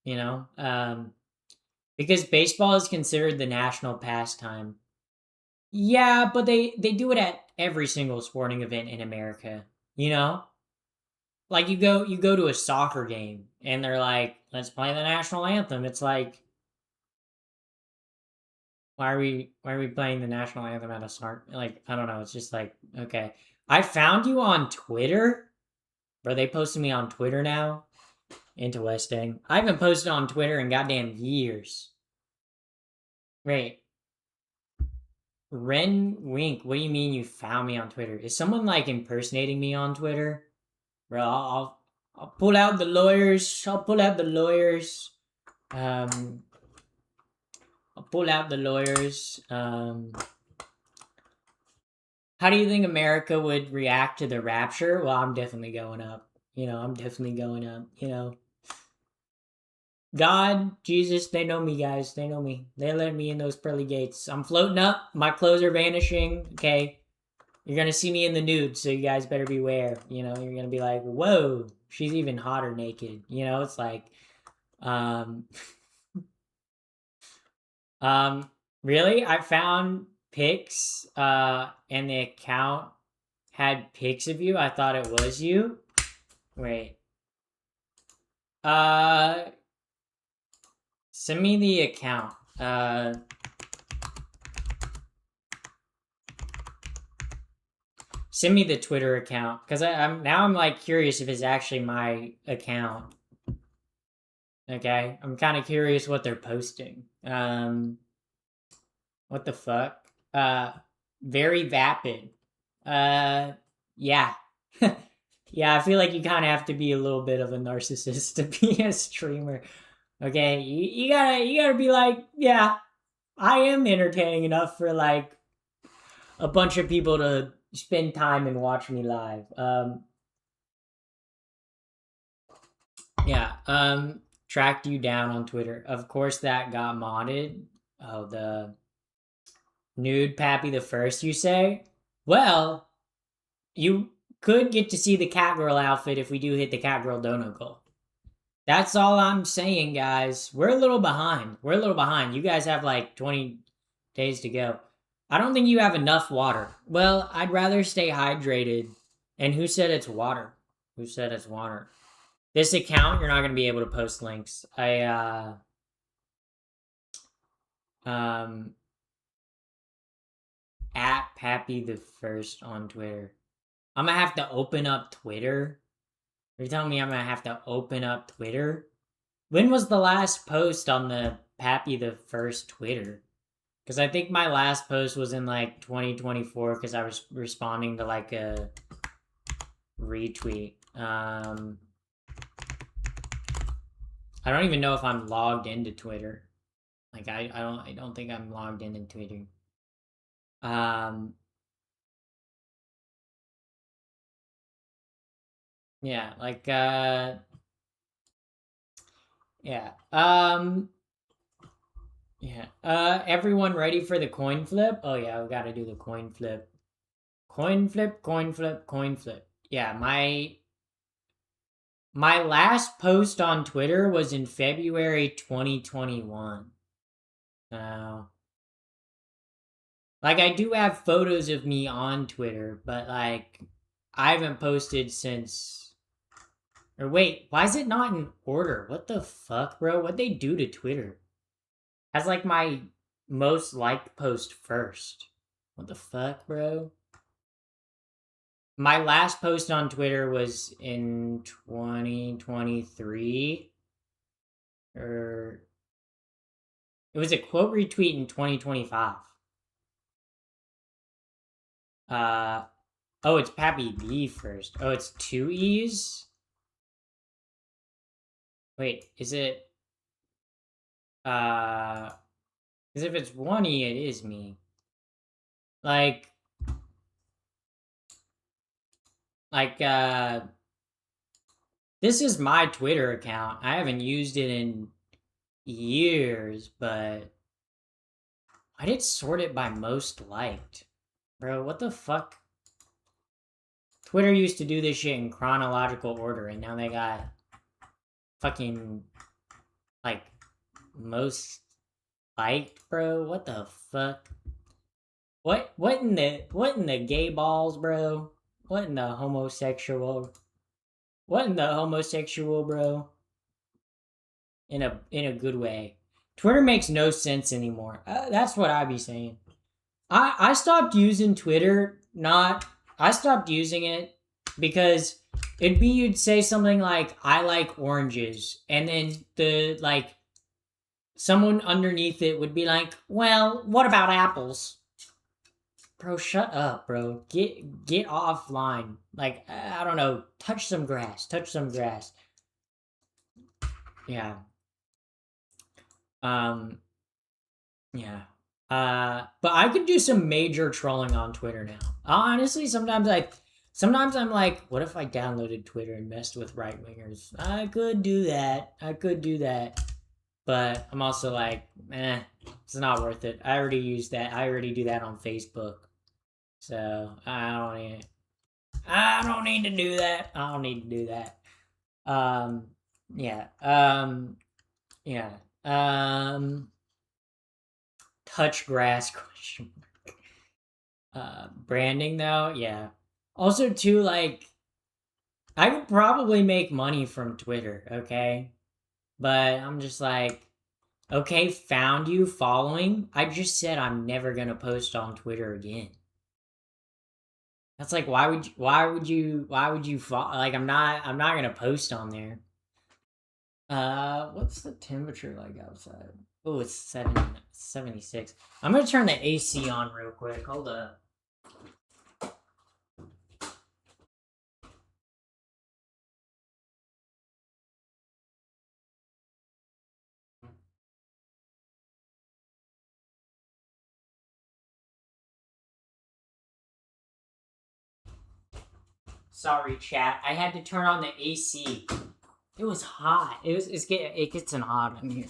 Speaker 1: you know, because baseball is considered the national pastime. Yeah, but they do it at every single sporting event in America. You know, like you go to a soccer game and they're like, let's play the national anthem. It's like, why are we playing the national anthem at a start? Like, I don't know. It's just like, okay. I found you on Twitter. Bro, they posted me on Twitter now. Interesting. I haven't posted on Twitter in goddamn years. Wait, Ren Wink, what do you mean you found me on Twitter? Is someone like impersonating me on Twitter? Bro, I'll pull out the lawyers. I'll pull out the lawyers. Um, I'll pull out the lawyers. How do you think America would react to the rapture? Well, I'm definitely going up. You know, I'm definitely going up. You know, God, Jesus, they know me, guys. They know me. They let me in those pearly gates. I'm floating up. My clothes are vanishing. Okay. You're going to see me in the nude, so you guys better beware. You know, you're going to be like, whoa, she's even hotter naked. You know, it's like, um, um, really? I found pics, and the account had pics of you. I thought it was you. Wait. Uh, Send me the account. Send me the Twitter account, because I'm like curious if it's actually my account. Okay, I'm kind of curious what they're posting. What the fuck? Very vapid. Uh, yeah. Yeah, I feel like you kind of have to be a little bit of a narcissist to be a streamer. Okay, you gotta be like, yeah, I am entertaining enough for like a bunch of people to spend time and watch me live. Yeah. Tracked you down on Twitter. Of course, that got modded. Oh, the nude Pappy the First, you say? Well, you could get to see the Catgirl outfit if we do hit the Catgirl dono goal. That's all I'm saying, guys. We're a little behind. We're a little behind. You guys have like 20 days to go. I don't think you have enough water. Well, I'd rather stay hydrated. And who said it's water? Who said it's water? This account, you're not going to be able to post links. At Pappy the First on Twitter. I'm gonna have to open up Twitter. You're telling me I'm gonna have to open up Twitter? When was the last post on the Pappy the First Twitter? Because I think my last post was in like 2024 because I was responding to like a retweet. I don't even know if I'm logged into Twitter. Like I don't think I'm logged into Twitter. Yeah, like yeah. Yeah. Everyone ready for the coin flip? Oh yeah, we gotta do the coin flip. Coin flip, coin flip, coin flip. Yeah, my last post on Twitter was in February 2021. Like I do have photos of me on Twitter, but like I haven't posted since. Or wait, why is it not in order? What the fuck, bro? What'd they do to Twitter? Has like my most liked post first. What the fuck, bro? My last post on Twitter was in 2023. Or it was a quote retweet in 2025. Oh, it's Pappy B first. Oh, it's 2 E's? Wait, is it because if it's 1 E, it is me. Like this is my Twitter account. I haven't used it in years, but I did sort it by most liked. Bro, what the fuck? Twitter used to do this shit in chronological order, and now they got fucking like most liked, bro. What the fuck? What in the gay balls, bro? What in the homosexual? What in the homosexual, bro? In a good way. Twitter makes no sense anymore. That's what I be saying. I stopped using Twitter. I stopped using it because it'd be you'd say something like I like oranges, and then the like someone underneath it would be like, well, what about apples? Bro, shut up, bro. Get offline. Like, I don't know. Touch some grass. Touch some grass. Yeah. Yeah. But I could do some major trolling on Twitter now. Honestly, sometimes I'm like, what if I downloaded Twitter and messed with right wingers? I could do that. But I'm also like, it's not worth it. I already used that. I already do that on Facebook. So I don't need to do that. I don't need to do that. Yeah. Yeah. Touch grass question mark. Branding though, yeah. Also too, like, I could probably make money from Twitter, okay? But I'm just like, okay, found you following. I just said I'm never gonna post on Twitter again. That's like, why would you like, I'm not gonna post on there. What's the temperature like outside? Oh, it's 76. I'm gonna turn the AC on real quick. Hold up. Sorry, chat. I had to turn on the AC. It was hot. It gets hot in here.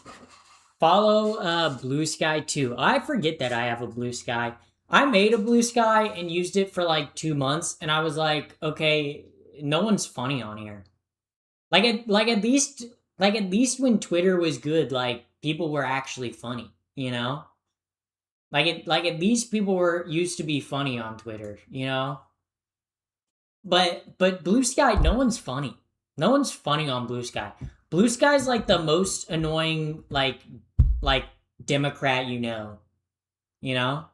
Speaker 1: Follow Blue Sky too. I forget that I have a Blue Sky. I made a Blue Sky and used it for like 2 months, and I was like, okay, no one's funny on here. Like at least when Twitter was good, like people were actually funny, you know? Like at least people were used to be funny on Twitter, you know? But Blue Sky, no one's funny. No one's funny on Blue Sky. Blue Sky's like the most annoying like Democrat you know. You know?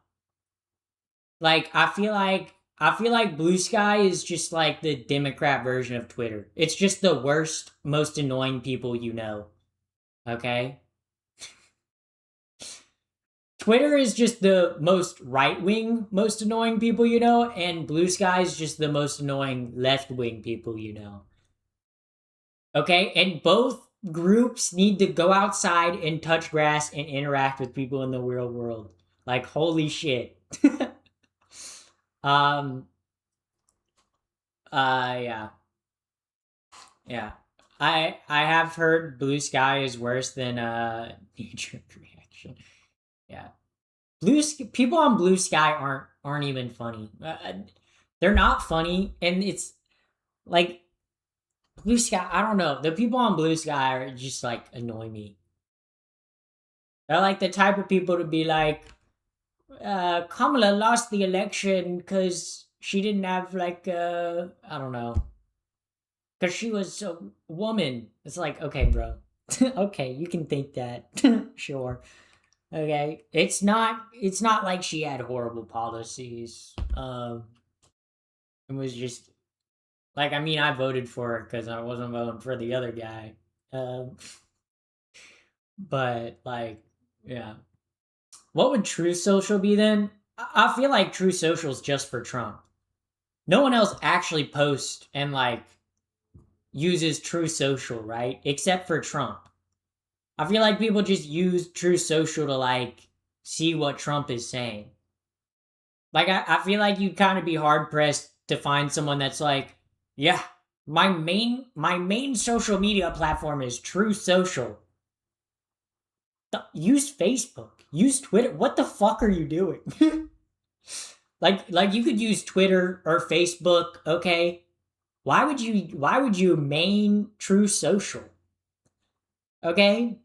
Speaker 1: Like I feel like Blue Sky is just like the Democrat version of Twitter. It's just the worst, most annoying people you know. Okay? Twitter is just the most right wing, most annoying people you know, and Blue Sky is just the most annoying left wing people you know. Okay? And both groups need to go outside and touch grass and interact with people in the real world. Like, holy shit. um, yeah. Yeah. I have heard Blue Sky is worse than knee jerk reaction. Yeah. People on Blue Sky aren't even funny. They're not funny, and it's like Blue Sky. I don't know. The people on Blue Sky are just like annoy me. They're like the type of people to be like, Kamala lost the election because she didn't have like I don't know, because she was a woman. It's like, okay, bro. Okay, you can think that. Sure. Okay. It's not like she had horrible policies. It was just like, I mean, I voted for her because I wasn't voting for the other guy. Um but like, yeah. What would True Social be then? I feel like True Social is just for Trump. No one else actually posts and like uses True Social, right? Except for Trump. I feel like people just use True Social to like see what Trump is saying. Like I feel like you'd kind of be hard pressed to find someone that's like, yeah, my main social media platform is True Social. Use Facebook. Use Twitter. What the fuck are you doing? like you could use Twitter or Facebook, okay? Why would you main True Social? Okay?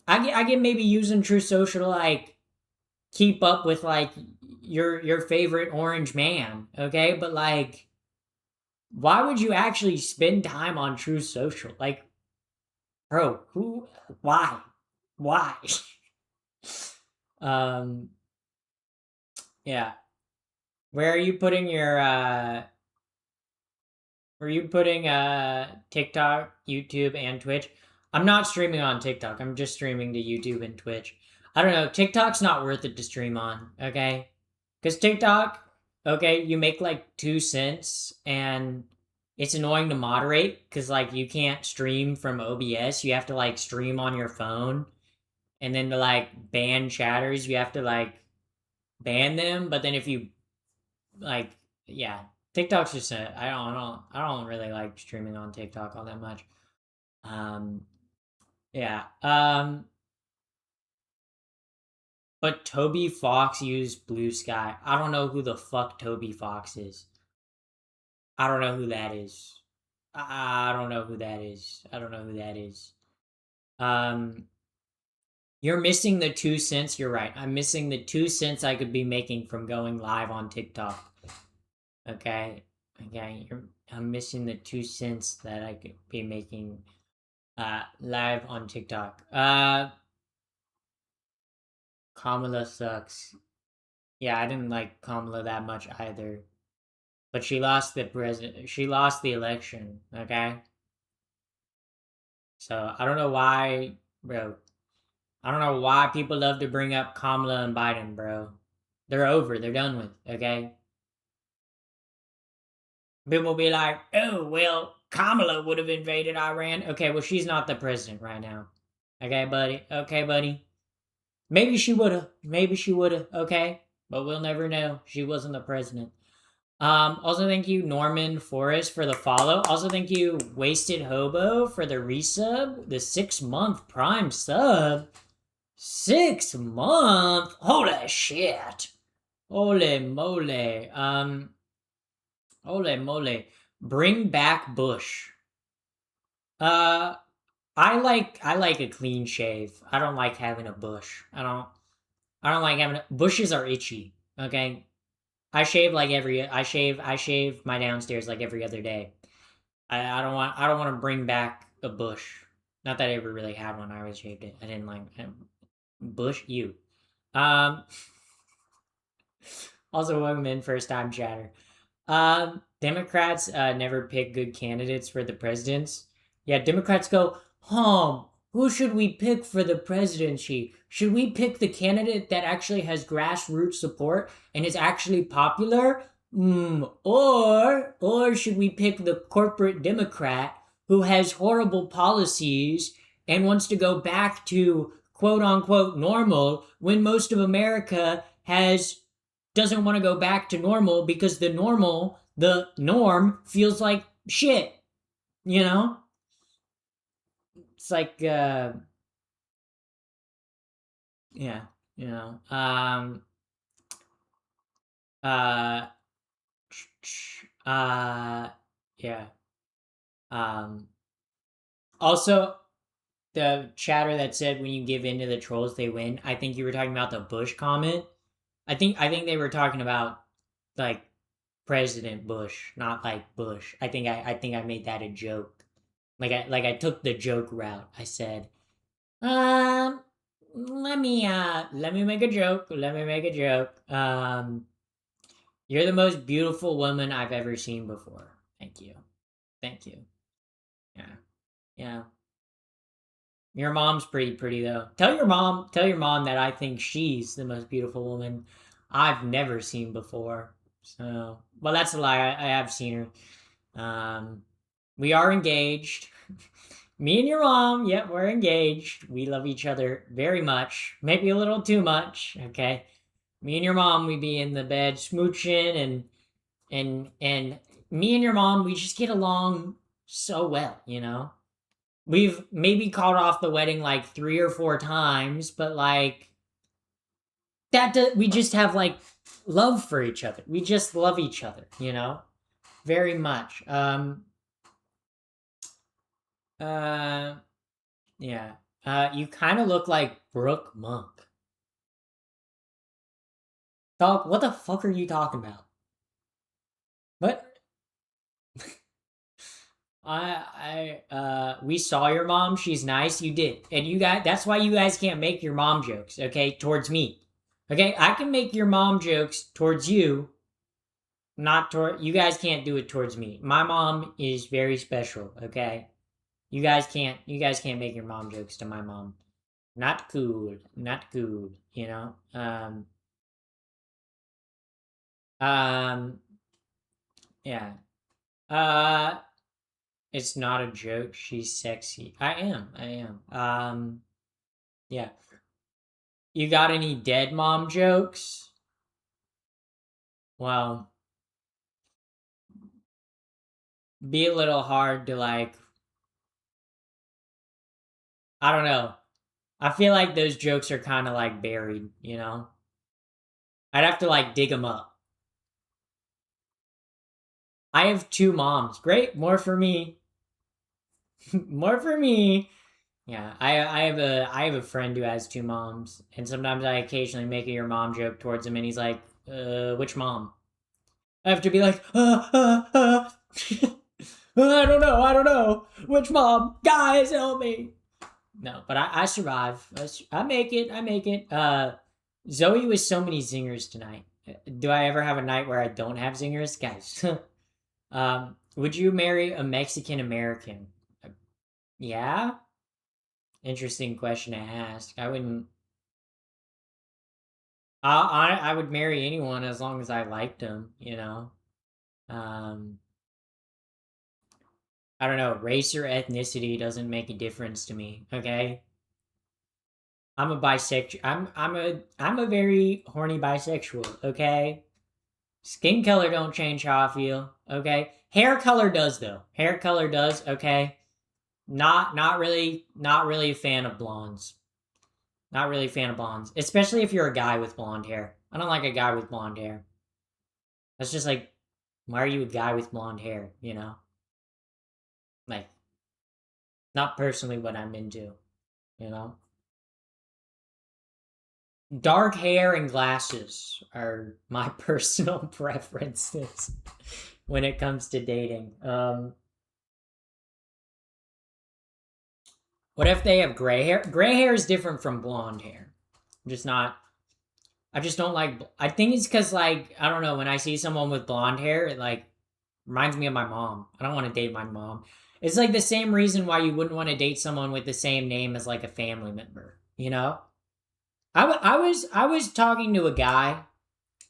Speaker 1: I get maybe using True Social to like keep up with like your favorite orange man, okay? But like, why would you actually spend time on True Social? Like, bro, why? um, yeah. Where are you putting your Were you putting TikTok, YouTube, and Twitch? I'm not streaming on TikTok. I'm just streaming to YouTube and Twitch. I don't know. TikTok's not worth it to stream on, okay? Because TikTok, okay, you make like 2 cents and it's annoying to moderate because like you can't stream from OBS. You have to like stream on your phone. And then to like ban chatters, you have to like ban them. But then if you like, yeah, TikTok's just I don't really like streaming on TikTok all that much. Um, yeah. But Toby Fox used Blue Sky. I don't know who the fuck Toby Fox is. I don't know who that is. I don't know who that is. I don't know who that is. Um, you're missing the 2 cents. You're right. I'm missing the 2 cents I could be making from going live on TikTok. Okay. Okay. I'm missing the 2 cents that I could be making live on TikTok. Kamala sucks. Yeah, I didn't like Kamala that much either. But she lost the election, okay? So I don't know why, bro. I don't know why people love to bring up Kamala and Biden, bro. They're over. They're done with, okay? People be like, oh, well, Kamala would have invaded Iran. Okay, well, she's not the president right now. Okay, buddy. Okay, buddy. Maybe she would have. Maybe she would have. Okay, but we'll never know. She wasn't the president. Also thank you Norman Forrest for the follow. Also thank you Wasted Hobo for the resub, the 6-month Prime sub. 6 month. Holy shit. Ole mole. Ole mole. Bring back Bush. Uh, I like a clean shave. I don't like having a bush. I don't like having bushes are itchy. Okay, I shave my downstairs like every other day. I don't want to bring back a bush. Not that I ever really had one. I always shaved it. I didn't like bush you. Um. Also, welcome in first time chatter. Democrats never pick good candidates for the presidents. Yeah, Democrats go, who should we pick for the presidency? Should we pick the candidate that actually has grassroots support and is actually popular? Or should we pick the corporate Democrat who has horrible policies and wants to go back to quote unquote normal when most of America has doesn't want to go back to normal because the norm feels like shit, you know? It's like yeah, you know. Uh uh yeah. Um Also, the chatter that said when you give in to the trolls they win. I think you were talking about the Bush comment. I think they were talking about like President Bush, not like Bush. I think I made that a joke. Like I took the joke route. I said, um, let me make a joke. Let me make a joke. You're the most beautiful woman I've ever seen before. Thank you. Thank you. Yeah. Yeah. Your mom's pretty pretty though. Tell your mom that I think she's the most beautiful woman I've never seen before. So, well, that's a lie. I have seen her. We are engaged. Me and your mom, yep, we're engaged. We love each other very much. Maybe a little too much, okay? Me and your mom, we be in the bed smooching and me and your mom, we just get along so well, you know? We've maybe called off the wedding like 3 or 4 times, but like we just have like love for each other. We just love each other, you know? Very much. Uh yeah. You kind of look like Brooke Monk. Dog, what the fuck are you talking about? What? We saw your mom. She's nice. You did, and you guys. That's why you guys can't make your mom jokes, okay? Towards me, okay? I can make your mom jokes towards you, not toward you guys. Can't do it towards me. My mom is very special, okay? You guys can't. You guys can't make your mom jokes to my mom. Not cool. Not cool. You know. Um. Yeah. Uh. It's not a joke. She's sexy. I am. I am. Yeah. You got any dead mom jokes? Well, be a little hard to like. I don't know. I feel like those jokes are kind of like buried, you know? I'd have to like dig them up. I have 2 moms. Great. More for me. More for me. Yeah, I have a friend who has 2 moms, and sometimes I occasionally make a your mom joke towards him, and he's like, which mom?" I have to be like, I don't know, which mom? Guys, help me! No, but I survive. I make it. I make it. Zoe with so many zingers tonight. Do I ever have a night where I don't have zingers, guys? Would you marry a Mexican American? Yeah, interesting question to ask. I wouldn't. I would marry anyone as long as I liked them. You know. Um, I don't know. Race or ethnicity doesn't make a difference to me. Okay. I'm a bisexual. I'm a very horny bisexual. Okay. Skin color don't change how I feel. Okay. Hair color does though. Hair color does. Okay. Not really a fan of blondes. Not really a fan of blondes, especially if you're a guy with blonde hair. I don't like a guy with blonde hair. That's just like, why are you a guy with blonde hair? Like, not personally what I'm into. You know, dark hair and glasses are my personal preferences when it comes to dating. What if they have gray hair? Gray hair is different from blonde hair. I'm just not. I just don't like. I think it's because like I don't know. When I see someone with blonde hair, it like reminds me of my mom. I don't want to date my mom. It's like the same reason why you wouldn't want to date someone with the same name as like a family member. You know, I was talking to a guy,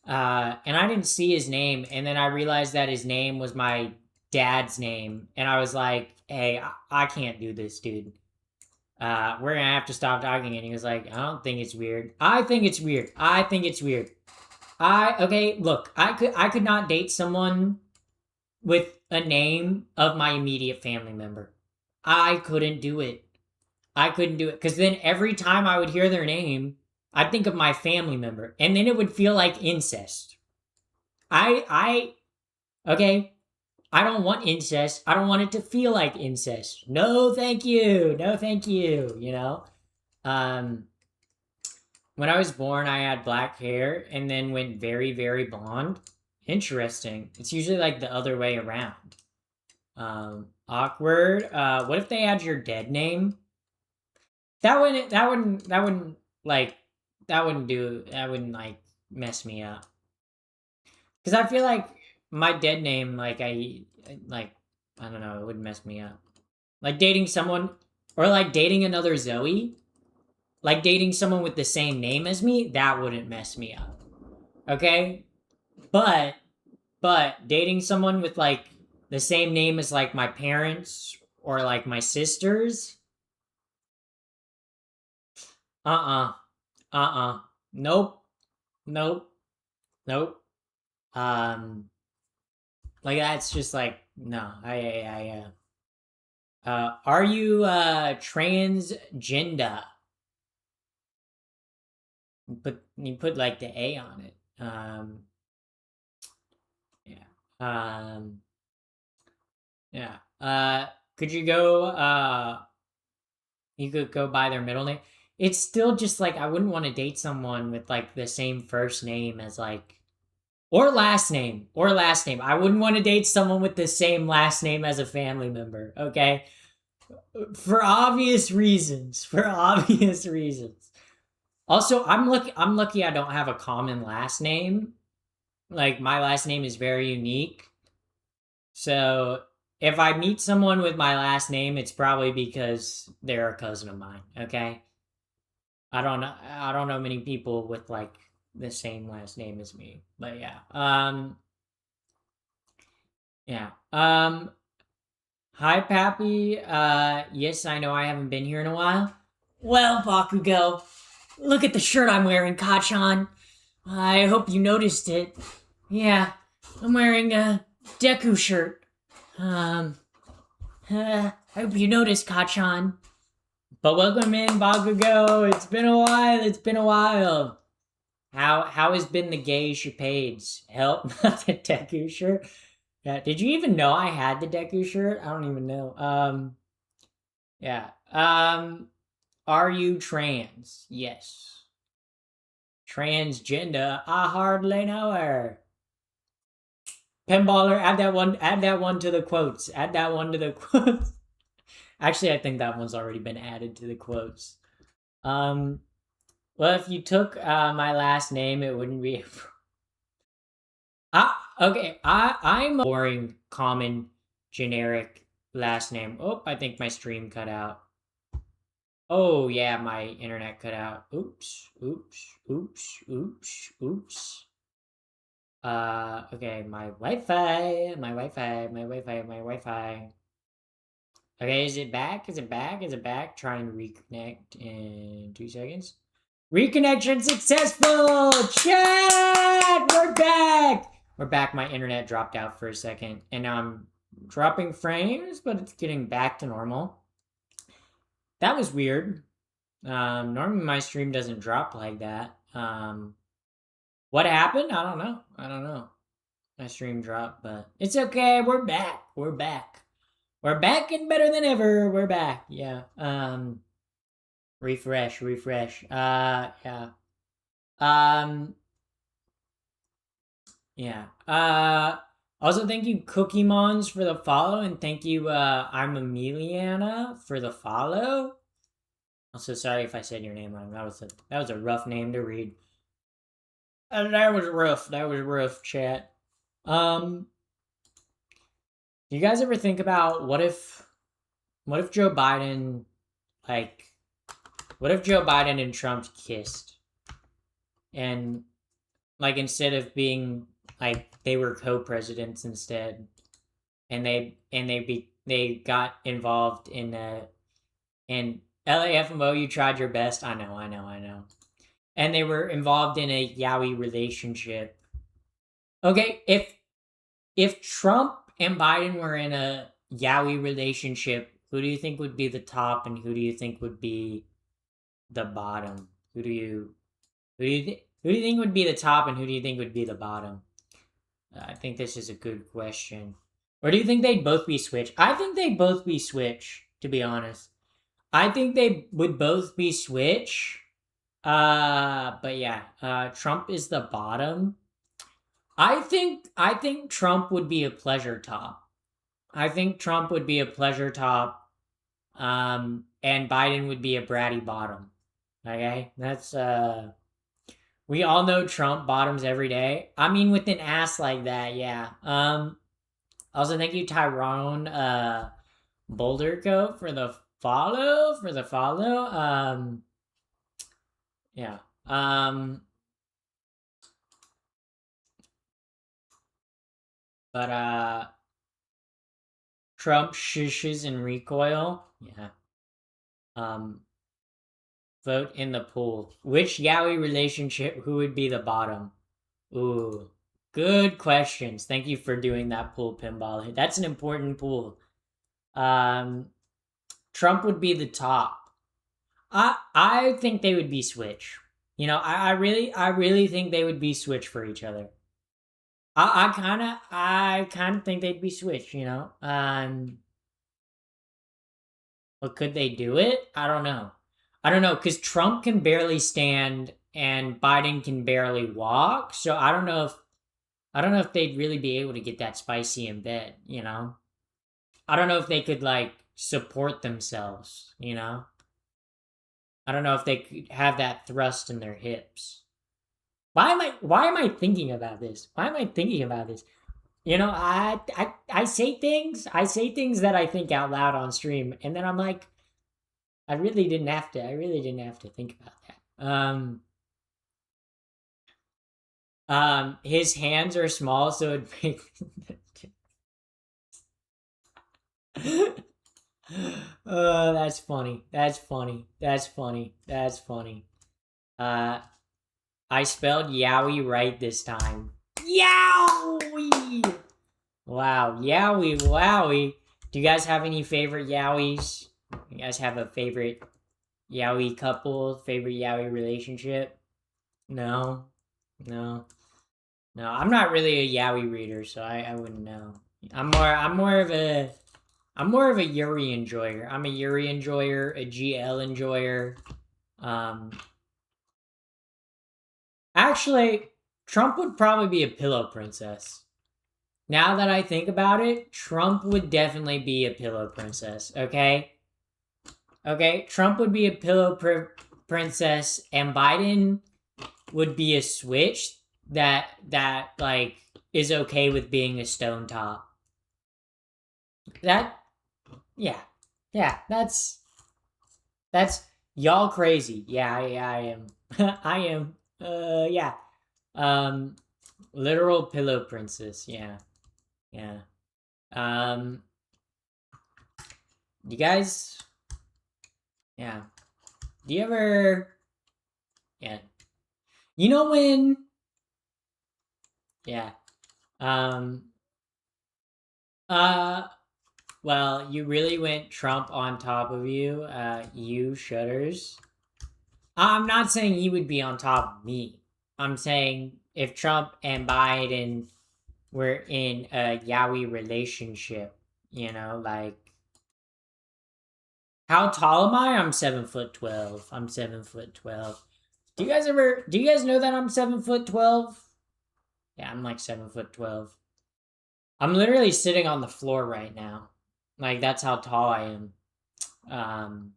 Speaker 1: and I didn't see his name, and then I realized that his name was my dad's name, and I was like, "Hey, I can't do this, dude. We're gonna have to stop talking." And he was like, "I don't think it's weird. I think it's weird. I think it's weird. Okay, look, I could not date someone with a name of my immediate family member. I couldn't do it. I couldn't do it because then every time I would hear their name, I'd think of my family member, and then it would feel like incest. Okay, I don't want incest. I don't want it to feel like incest. No, thank you. No, thank you. Um, when I was born, I had black hair and then went very, very blonde. Interesting. It's usually like the other way around. Awkward. What if they had your dead name? Like, that wouldn't like mess me up. Because I feel like my dead name, like, I don't know, it would mess me up. Like dating someone, or like dating another Zoe, like dating someone with the same name as me, that wouldn't mess me up. Okay? But, dating someone with like the same name as like my parents or like my sisters, uh uh, nope, nope, nope. Um, like that's just like, no, are you transgender? But you put like the A on it. Yeah. Yeah. Could you go? You could go by their middle name. It's still just like I wouldn't want to date someone with like the same first name as like or last name or last name. I wouldn't want to date someone with the same last name as a family member. Okay, for obvious reasons. For obvious reasons. Also, I'm lucky. I'm lucky I don't have a common last name. Like my last name is very unique. So if I meet someone with my last name, it's probably because they're a cousin of mine. Okay. I don't know. I don't know many people with like the same last name as me. But yeah. Yeah. Hi, Pappy. Yes, I know I haven't been here in a while. Well, Bakugo, look at the shirt I'm wearing, Kachan. I hope you noticed it. Yeah, I'm wearing a Deku shirt. I hope you noticed, Kachan. But welcome in, Bakugo. It's been a while. It's been a while. How has been the gay shapades? Help, not the Deku shirt. Yeah, did you even know I had the Deku shirt? I don't even know. Yeah. Are you trans? Yes. Transgender? I hardly know her. Pinballer, add that one. Add that one to the quotes. Add that one to the quotes. Actually, I think that one's already been added to the quotes. Well, if you took my last name, it wouldn't be. Okay. I'm a boring, common, generic last name. Oh, I think my stream cut out. Oh yeah, my internet cut out. Oops, oops, oops, oops, oops. Okay, my Wi-Fi, my Wi-Fi, my Wi-Fi, my Wi-Fi. Okay, is it back? Is it back? Is it back? Trying to reconnect in 2 seconds. Reconnection successful! Chat! We're back! We're back. My internet dropped out for a second, and now I'm dropping frames, but it's getting back to normal. That was weird. Normally my stream doesn't drop like that. What happened? I don't know. I don't know. My stream dropped, but it's okay. We're back. We're back. We're back and better than ever. We're back. Yeah. Refresh, refresh. Yeah. Um, yeah. Also thank you Cookie Mons for the follow, and thank you I'm Emiliana for the follow. Also sorry if I said your name wrong. That was a rough name to read. That was rough. That was rough, chat. Do you guys ever think about what if Joe Biden like what if Joe Biden and Trump kissed, and like instead of being like they were co-presidents instead, and they got involved in LAFMO, you tried your best. I know, I know, I know. And they were involved in a yaoi relationship. Okay, if Trump and Biden were in a yaoi relationship, who do you think would be the top, and who do you think would be the bottom? Who do you think would be the top, and who do you think would be the bottom? I think this is a good question. Or do you think they'd both be Switch? I think they'd both be Switch, to be honest. I think they would both be Switch. But yeah, Trump is the bottom. I think Trump would be a pleasure top. I think Trump would be a pleasure top. And Biden would be a bratty bottom. Okay? That's we all know Trump bottoms every day. I mean, with an ass like that, yeah. Also thank you Tyrone Boulderco for the follow. Yeah. But Trump shushes and recoil. Yeah. Vote in the pool. Which yaoi relationship? Who would be the bottom? Ooh, good questions. Thank you for doing that pool, Pinball. That's an important pool. Trump would be the top. I think they would be Switch. You know, I really think they would be Switch for each other. I kind of think they'd be Switch. But could they do it? I don't know. Because Trump can barely stand and Biden can barely walk. So I don't know if they'd really be able to get that spicy in bed. I don't know if they could like support themselves. I don't know if they could have that thrust in their hips. Why am I thinking about this? Why am I thinking about this? I say things that I think out loud on stream, and then I'm like, I really didn't have to think about that. His hands are small, so it makes that's funny. That's funny. That's funny. That's funny. Uh, I spelled Yowie right this time. Yowie! Wow, Yowie, wowie. Do you guys have any favorite Yowies? You guys have a favorite Yowie couple? Favorite Yowie relationship? No? No? No, I'm not really a Yowie reader, so I wouldn't know. I'm more of a Yuri enjoyer. I'm a Yuri enjoyer, a GL enjoyer. Um, Actually, Trump would probably be a pillow princess. Now that I think about it, Trump would definitely be a pillow princess. Okay, Trump would be a pillow princess, and Biden would be a Switch that like is okay with being a stone top. That yeah, that's y'all crazy. Yeah, I am. I am. Yeah. Um, Literal pillow princess. Yeah, yeah. Um, you guys. Yeah. Do you ever? Yeah. You know when? Yeah. Um. Uh. Well, you really went Trump on top of you. You shudders. I'm not saying he would be on top of me. I'm saying if Trump and Biden were in a yaoi relationship, like, how tall am I? I'm 7'12". I'm 7'12". Do you guys know that I'm 7'12"? Yeah, I'm like 7'12". I'm literally sitting on the floor right now. Like, that's how tall I am. Um,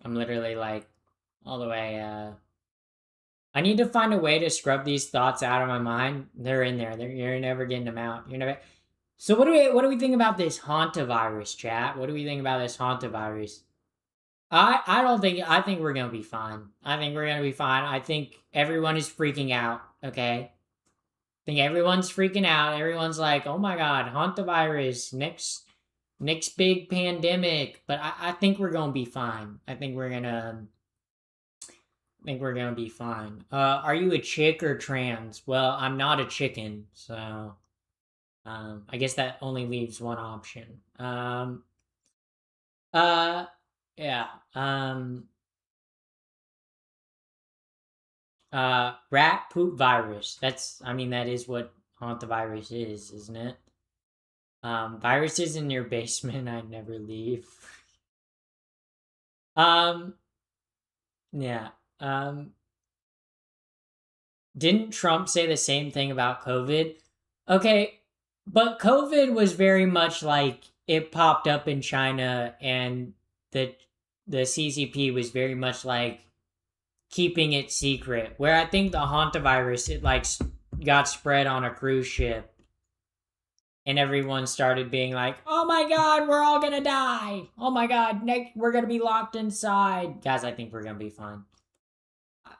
Speaker 1: I'm literally like all the way. I need to find a way to scrub these thoughts out of my mind. They're in there. You're never getting them out. You're never. So what do we think about this hantavirus, chat? What do we think about this hantavirus? I don't think I think we're gonna be fine. I think we're gonna be fine. I think everyone is freaking out. Okay, I think everyone's freaking out. Everyone's like, "Oh my god, hantavirus, next big pandemic." But I think we're gonna be fine. I think we're gonna be fine. Are you a chick or trans? Well, I'm not a chicken, so I guess that only leaves one option. Uh, yeah. Rat poop virus. That is what hantavirus is, isn't it? Viruses in your basement. I'd never leave. um, yeah. Didn't Trump say the same thing about COVID? Okay, but COVID was very much like it popped up in China, and the the CCP was very much like keeping it secret. Where I think the hantavirus, it like got spread on a cruise ship, and everyone started being like, "Oh my god, we're all gonna die! Oh my god, next we're gonna be locked inside." Guys, I think we're gonna be fine.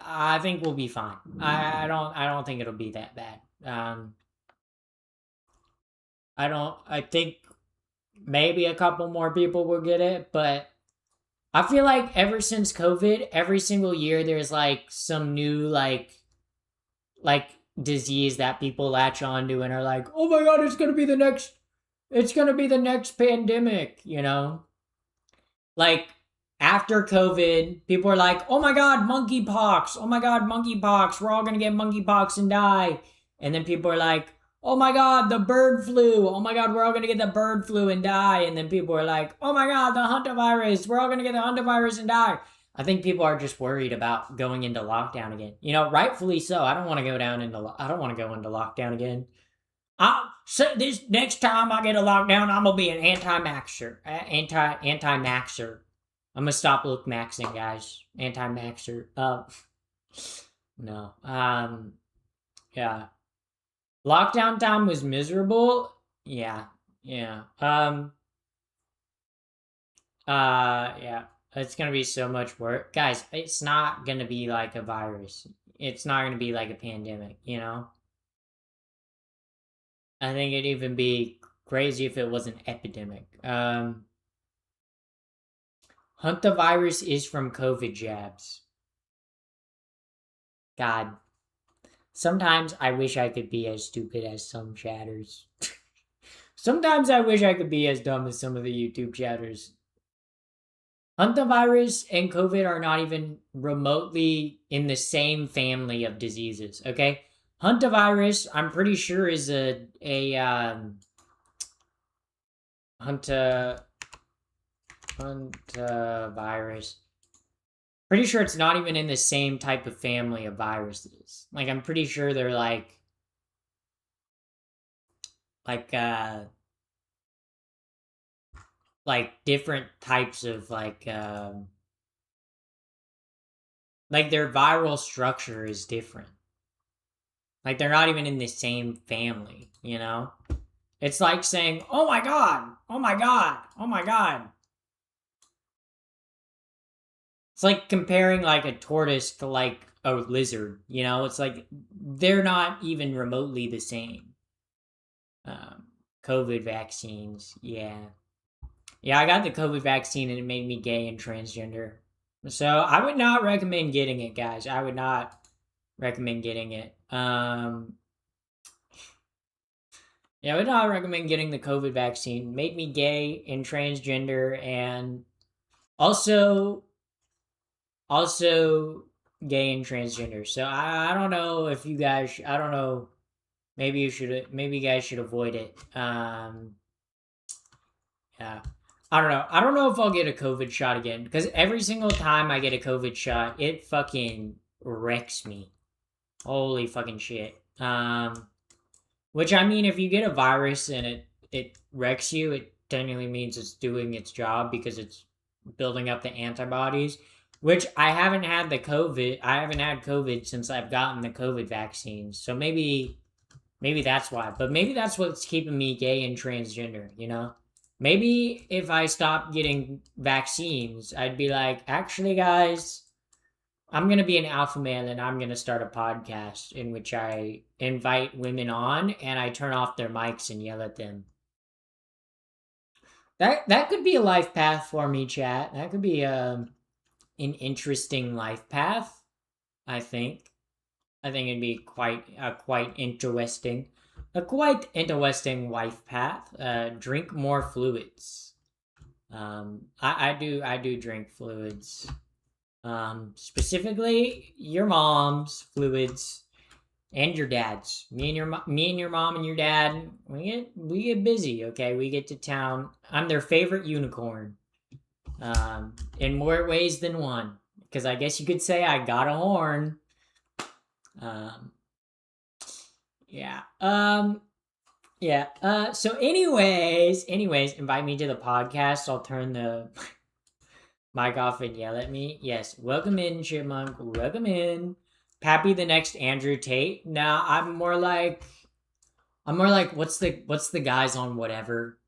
Speaker 1: I think we'll be fine. I don't think it'll be that bad. I don't. I think maybe a couple more people will get it, but I feel like ever since COVID, every single year there's like some new like disease that people latch onto and are like, "Oh my god, it's gonna be the next pandemic," Like after COVID, people are like, "Oh my god, monkeypox! Oh my god, monkeypox! We're all gonna get monkeypox and die." And then people are like, "Oh my god, the bird flu! Oh my god, we're all gonna get the bird flu and die." And then people are like, "Oh my god, the hantavirus! We're all gonna get the hantavirus and die." I think people are just worried about going into lockdown again. Rightfully so. I don't want to go down into. I don't want to go into lockdown again. So this next time I get a lockdown, I'm gonna be an anti-maxer, anti-maxer. I'm gonna stop look maxing, guys. Anti-maxer. No. Yeah. Lockdown time was miserable. Yeah. Yeah. Yeah. It's gonna be so much work, guys. It's not gonna be like a virus. It's not gonna be like a pandemic. I think it'd even be crazy if it was an epidemic. Hantavirus is from COVID jabs. God. Sometimes I wish I could be as stupid as some chatters. Sometimes I wish I could be as dumb as some of the YouTube chatters. Hantavirus and COVID are not even remotely in the same family of diseases, okay? Hantavirus, I'm pretty sure, is hantavirus. Pretty sure it's not even in the same type of family of viruses. Like, I'm pretty sure they're like different types of like their viral structure is different. Like, they're not even in the same family. It's like saying, "Oh my god, oh my god, oh my god." It's like comparing like a tortoise to like a lizard. It's like they're not even remotely the same. COVID vaccines, yeah. Yeah, I got the COVID vaccine and it made me gay and transgender. So I would not recommend getting it, guys. I would not recommend getting it. Yeah, I would not recommend getting the COVID vaccine. Made me gay and transgender, and also gay and transgender. So I don't know if you guys, I don't know, maybe you guys should avoid it. Yeah. I don't know. I don't know if I'll get a COVID shot again because every single time I get a COVID shot, it fucking wrecks me. Holy fucking shit. Which I mean, if you get a virus and it wrecks you, it technically means it's doing its job because it's building up the antibodies. Which I haven't had the COVID. I haven't had COVID since I've gotten the COVID vaccine. So maybe that's why. But maybe that's what's keeping me gay and transgender. You know. Maybe if I stopped getting vaccines, I'd be like, actually, guys, I'm going to be an alpha male and I'm going to start a podcast in which I invite women on and I turn off their mics and yell at them. That could be a life path for me, chat. That could be an interesting life path, I think. I think it'd be quite a quite interesting life path. Drink more fluids. I do drink fluids. Specifically your mom's fluids and your dad's. Me and your mom and your dad, we get busy. Okay, we get to town. I'm their favorite unicorn. In more ways than one, because I guess you could say I got a horn. Yeah. Yeah. So anyways, invite me to the podcast. I'll turn the mic off and yell at me. Yes. Welcome in, Chipmunk. Welcome in. Pappy the next Andrew Tate. Now I'm more like what's the guys on whatever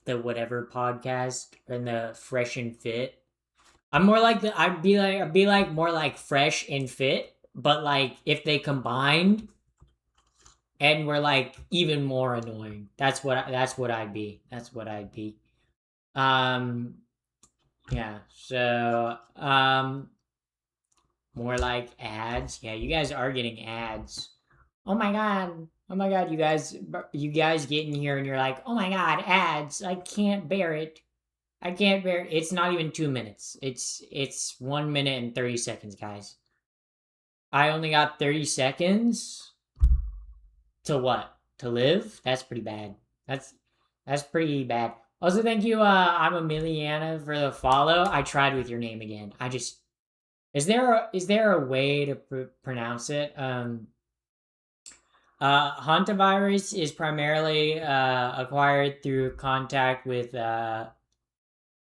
Speaker 1: podcast and the Fresh and Fit. I'm more like I'd be like more like Fresh and Fit, but like if they combined and were like even more annoying. That's what I'd be. That's what I'd be. Yeah. So more like ads. Yeah, you guys are getting ads. Oh my god. Oh my god, you guys get in here and you're like, "Oh my god, ads. I can't bear it. I can't bear it." It's not even 2 minutes. It's 1 minute and 30 seconds, guys. I only got 30 seconds to what? To live? That's pretty bad. That's pretty bad. Also, thank you, I'm Emiliana for the follow. I tried with your name again. I just is there a way to pronounce it? Hantavirus is primarily acquired through contact with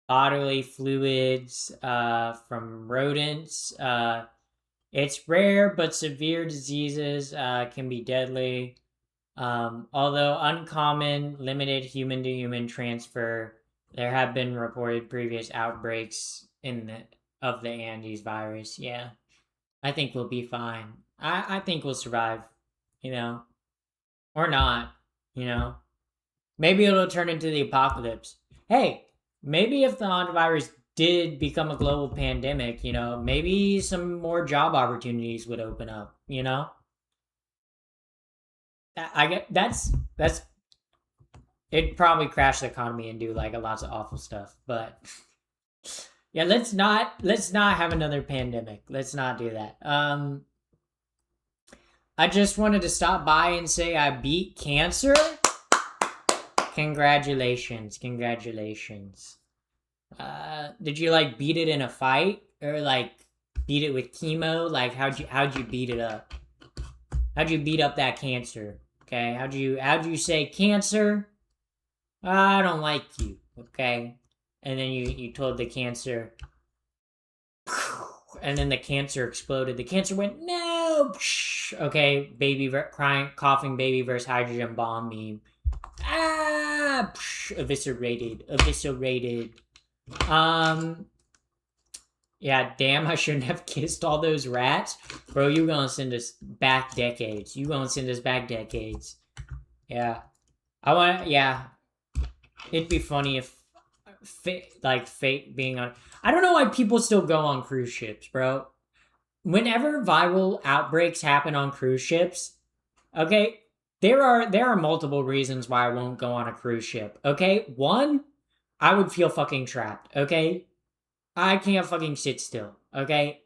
Speaker 1: bodily fluids from rodents. It's rare, but severe diseases can be deadly. Although uncommon, limited human-to-human transfer, there have been reported previous outbreaks of the Andes virus. Yeah, I think we'll be fine. I think we'll survive, you know, or not, you know. Maybe it'll turn into the apocalypse. Hey, maybe if the hantavirus did become a global pandemic, you know, maybe some more job opportunities would open up, you know. I get that's it'd probably crash the economy and do like a lots of awful stuff, but yeah, let's not have another pandemic. Let's not do that. I just wanted to stop by and say I beat cancer. Congratulations. Did you like beat it in a fight or like beat it with chemo? Like how'd you beat it up? How'd you beat up that cancer? Okay, how'd you say, cancer? I don't like you. Okay, and then you told the cancer, and then the cancer exploded. The cancer went no. Okay, crying, coughing baby versus hydrogen bomb meme. Eviscerated. Yeah, damn, I shouldn't have kissed all those rats. Bro, you gonna send us back decades. Yeah. Yeah. It'd be funny if, fate being on... I don't know why people still go on cruise ships, bro. Whenever viral outbreaks happen on cruise ships, okay, there are multiple reasons why I won't go on a cruise ship, okay? One, I would feel fucking trapped, okay? I can't fucking sit still, okay?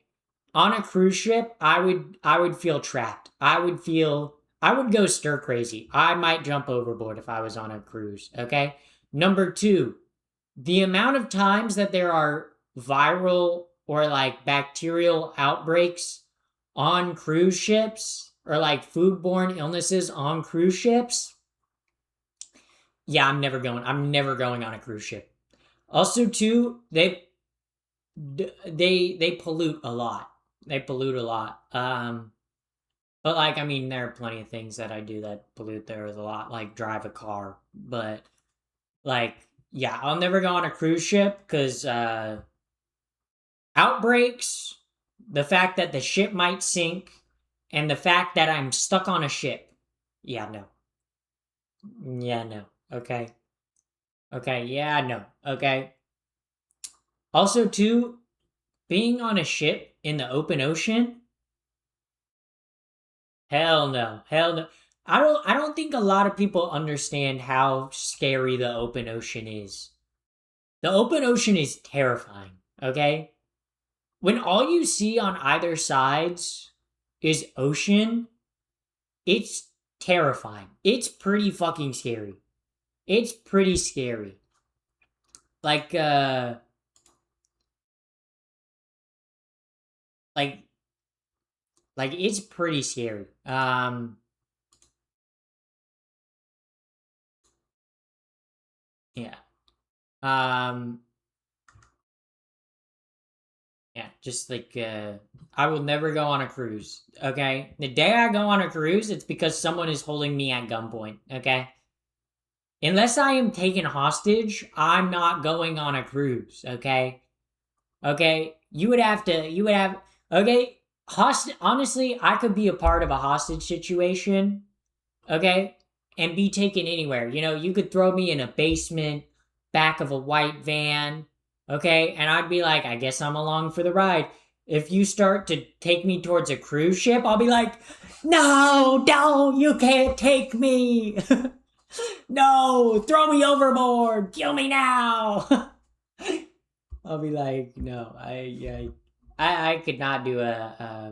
Speaker 1: on a cruise ship, I would feel trapped. I would go stir crazy. I might jump overboard if I was on a cruise, okay? Number 2, the amount of times that there are viral or like bacterial outbreaks on cruise ships or like foodborne illnesses on cruise ships. Yeah, I'm never going on a cruise ship. Also too, they pollute a lot. They pollute a lot. But like I mean there are plenty of things that I do that pollute there a lot, like drive a car. But like yeah, I'll never go on a cruise ship cuz outbreaks, the fact that the ship might sink, and the fact that I'm stuck on a ship. Yeah, no. Yeah, no. Okay. Okay, yeah, no. Okay. Also, too, being on a ship in the open ocean, hell no. Hell no. I don't think a lot of people understand how scary the open ocean is. The open ocean is terrifying, okay? When all you see on either sides is ocean, it's terrifying. It's pretty fucking scary. It's pretty scary. Like like like it's pretty scary. Yeah. Um yeah, just like I will never go on a cruise, okay? The day I go on a cruise, it's because someone is holding me at gunpoint, okay? Unless I am taken hostage, I'm not going on a cruise, okay? Okay, you would have, okay, honestly, I could be a part of a hostage situation, okay, and be taken anywhere. You know, you could throw me in a basement, back of a white van, okay, and I'd be like, I guess I'm along for the ride. If you start to take me towards a cruise ship, I'll be like, no, don't, you can't take me. No, throw me overboard, kill me now. I'll be like, no, I could not do I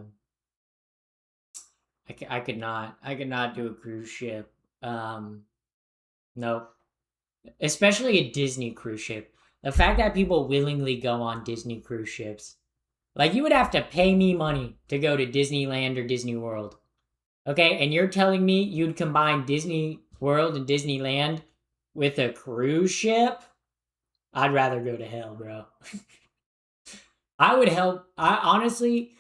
Speaker 1: could not do a cruise ship. No, especially a Disney cruise ship. The fact that people willingly go on Disney cruise ships, like you would have to pay me money to go to Disneyland or Disney World. Okay, and you're telling me you'd combine Disney World and Disneyland with a cruise ship? I'd rather go to hell, bro. I would help. I honestly,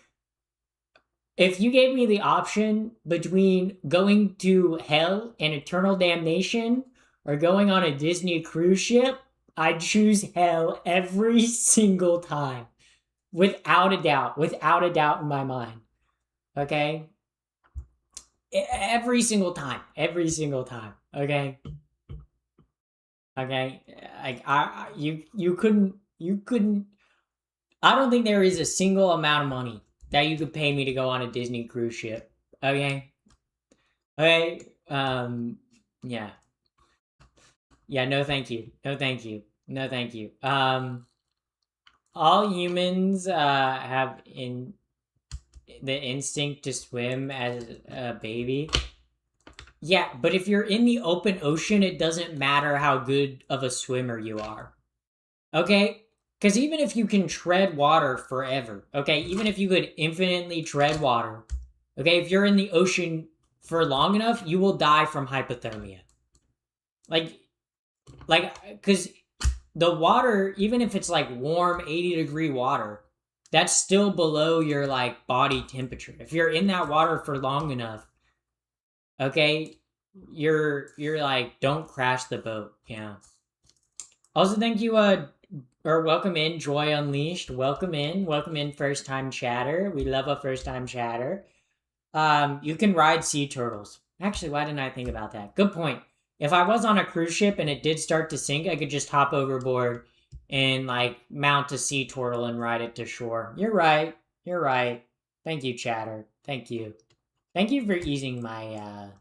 Speaker 1: if you gave me the option between going to hell and eternal damnation or going on a Disney cruise ship, I'd choose hell every single time. Without a doubt in my mind. Okay? Every single time. Every single time. Okay? Okay? Like you couldn't I don't think there is a single amount of money that you could pay me to go on a Disney cruise ship. Okay? Okay? Yeah. Yeah, no thank you. No thank you. No thank you. All humans have in the instinct to swim as a baby. Yeah, but if you're in the open ocean, it doesn't matter how good of a swimmer you are. Okay? Because even if you can tread water forever, okay, even if you could infinitely tread water, okay, if you're in the ocean for long enough, you will die from hypothermia. Like, because the water, even if it's like warm 80-degree water, that's still below your like body temperature. If you're in that water for long enough, okay, you're like, don't crash the boat. Yeah. Also, thank you, or welcome in, Joy Unleashed. Welcome in, first time chatter. We love a first time chatter. You can ride sea turtles. Actually, why didn't I think about that? Good point. If I was on a cruise ship and it did start to sink, I could just hop overboard and like mount a sea turtle and ride it to shore. You're right. You're right. Thank you, chatter. Thank you. Thank you for easing my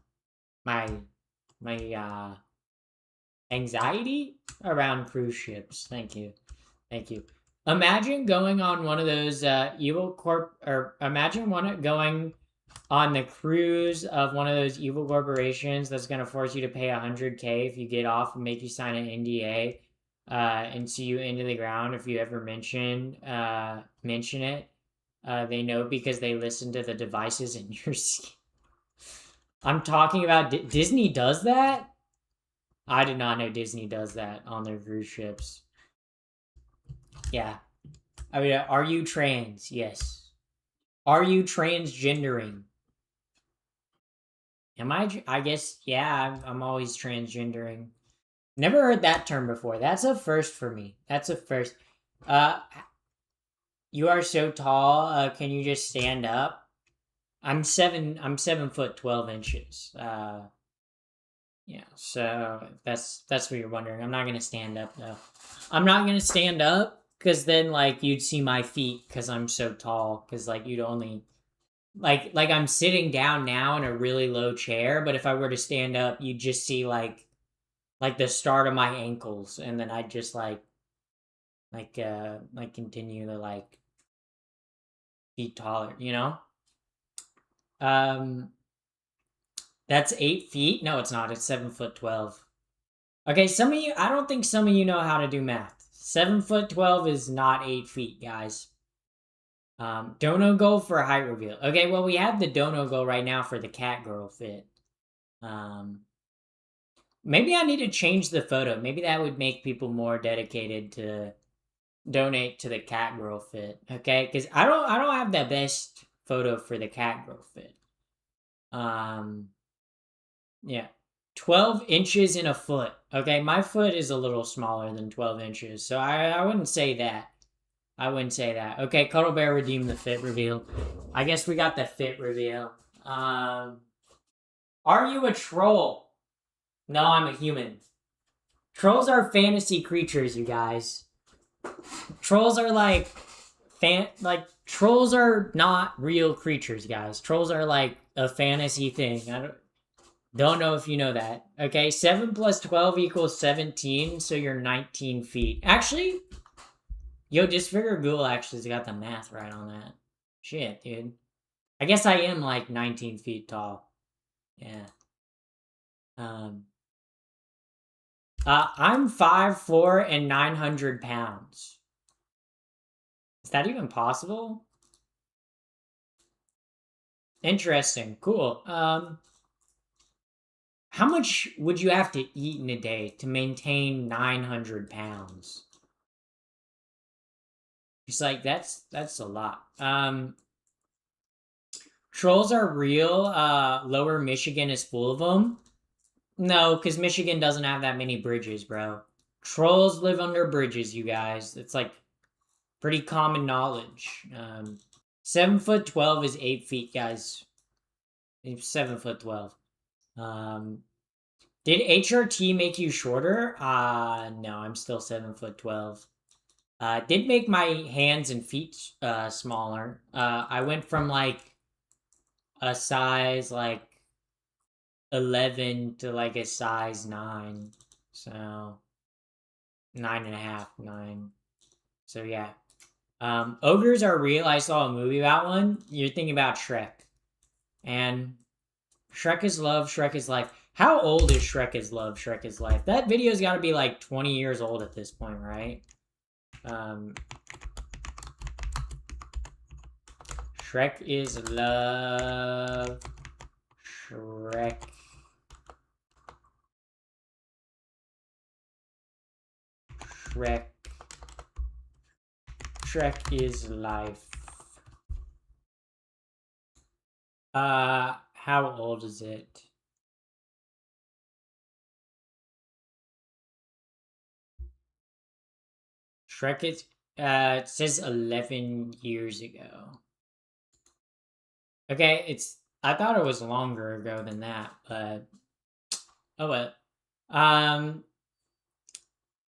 Speaker 1: my anxiety around cruise ships. Thank you. Thank you. Imagine going on one of those evil corp, or imagine going on the cruise of one of those evil corporations that's going to force you to pay 100K if you get off and make you sign an NDA, and see you into the ground if you ever mention it. They know because they listen to the devices in your seat. I'm talking about Disney does that. I did not know Disney does that on their cruise ships. Yeah. I mean, are you trans? Yes. Are you transgendering? Am I? I guess, yeah, I'm always transgendering. Never heard that term before. That's a first for me. That's a first. Uh, you are so tall. Can you just stand up? I'm 7 foot 12 inches. Yeah, so that's what you're wondering. I'm not gonna stand up though. I'm not gonna stand up because then like you'd see my feet because I'm so tall. Because like you'd only like I'm sitting down now in a really low chair, but if I were to stand up, you'd just see like the start of my ankles, and then I'd just like continue to like be taller. Um, that's 8 feet. No, it's not. It's 7 foot 12. Okay, some of you, I don't think some of you know how to do math. 7 foot 12 is not 8 feet, guys. Dono go for a height reveal. Okay, well, we have the dono go right now for the cat girl fit. Um, maybe I need to change the photo. Maybe that would make people more dedicated to donate to the cat girl fit. Okay, because I don't have the best photo for the cat girl fit. Um, yeah. 12 inches in a foot. Okay, my foot is a little smaller than 12 inches, so I wouldn't say that. I wouldn't say that. Okay, Cuddle Bear redeemed the fit reveal. I guess we got the fit reveal. Are you a troll? No, I'm a human. Trolls are fantasy creatures, you guys. Trolls are trolls are not real creatures, guys. Trolls are like a fantasy thing. I don't know if you know that. Okay, 7 plus 12 equals 17, so you're 19 feet. Actually, yo, Disfigure Ghoul actually's got the math right on that. Shit, dude. I guess I am like 19 feet tall. Yeah. Um. I'm 5'4" and 900 pounds. Is that even possible? Interesting. Cool. How much would you have to eat in a day to maintain 900 pounds? It's like that's a lot. Trolls are real. Lower Michigan is full of them. No, because Michigan doesn't have that many bridges, bro. Trolls live under bridges, you guys. It's like pretty common knowledge. 7 foot 12 is 8 feet, guys. 7 foot 12. Did HRT make you shorter? No, I'm still 7 foot 12. Did make my hands and feet smaller. I went from like a size like 11 to like a size 9. So 9.5, 9. So yeah. Ogres are real. I saw a movie about one. You're thinking about Shrek. And Shrek is love, Shrek is life. How old is Shrek is love, Shrek is life? That video's got to be like 20 years old at this point, right? Shrek is love. Shrek. Shrek. Shrek is life. How old is it? Shrek is, it says 11 years ago. Okay, I thought it was longer ago than that, but, oh well. Um,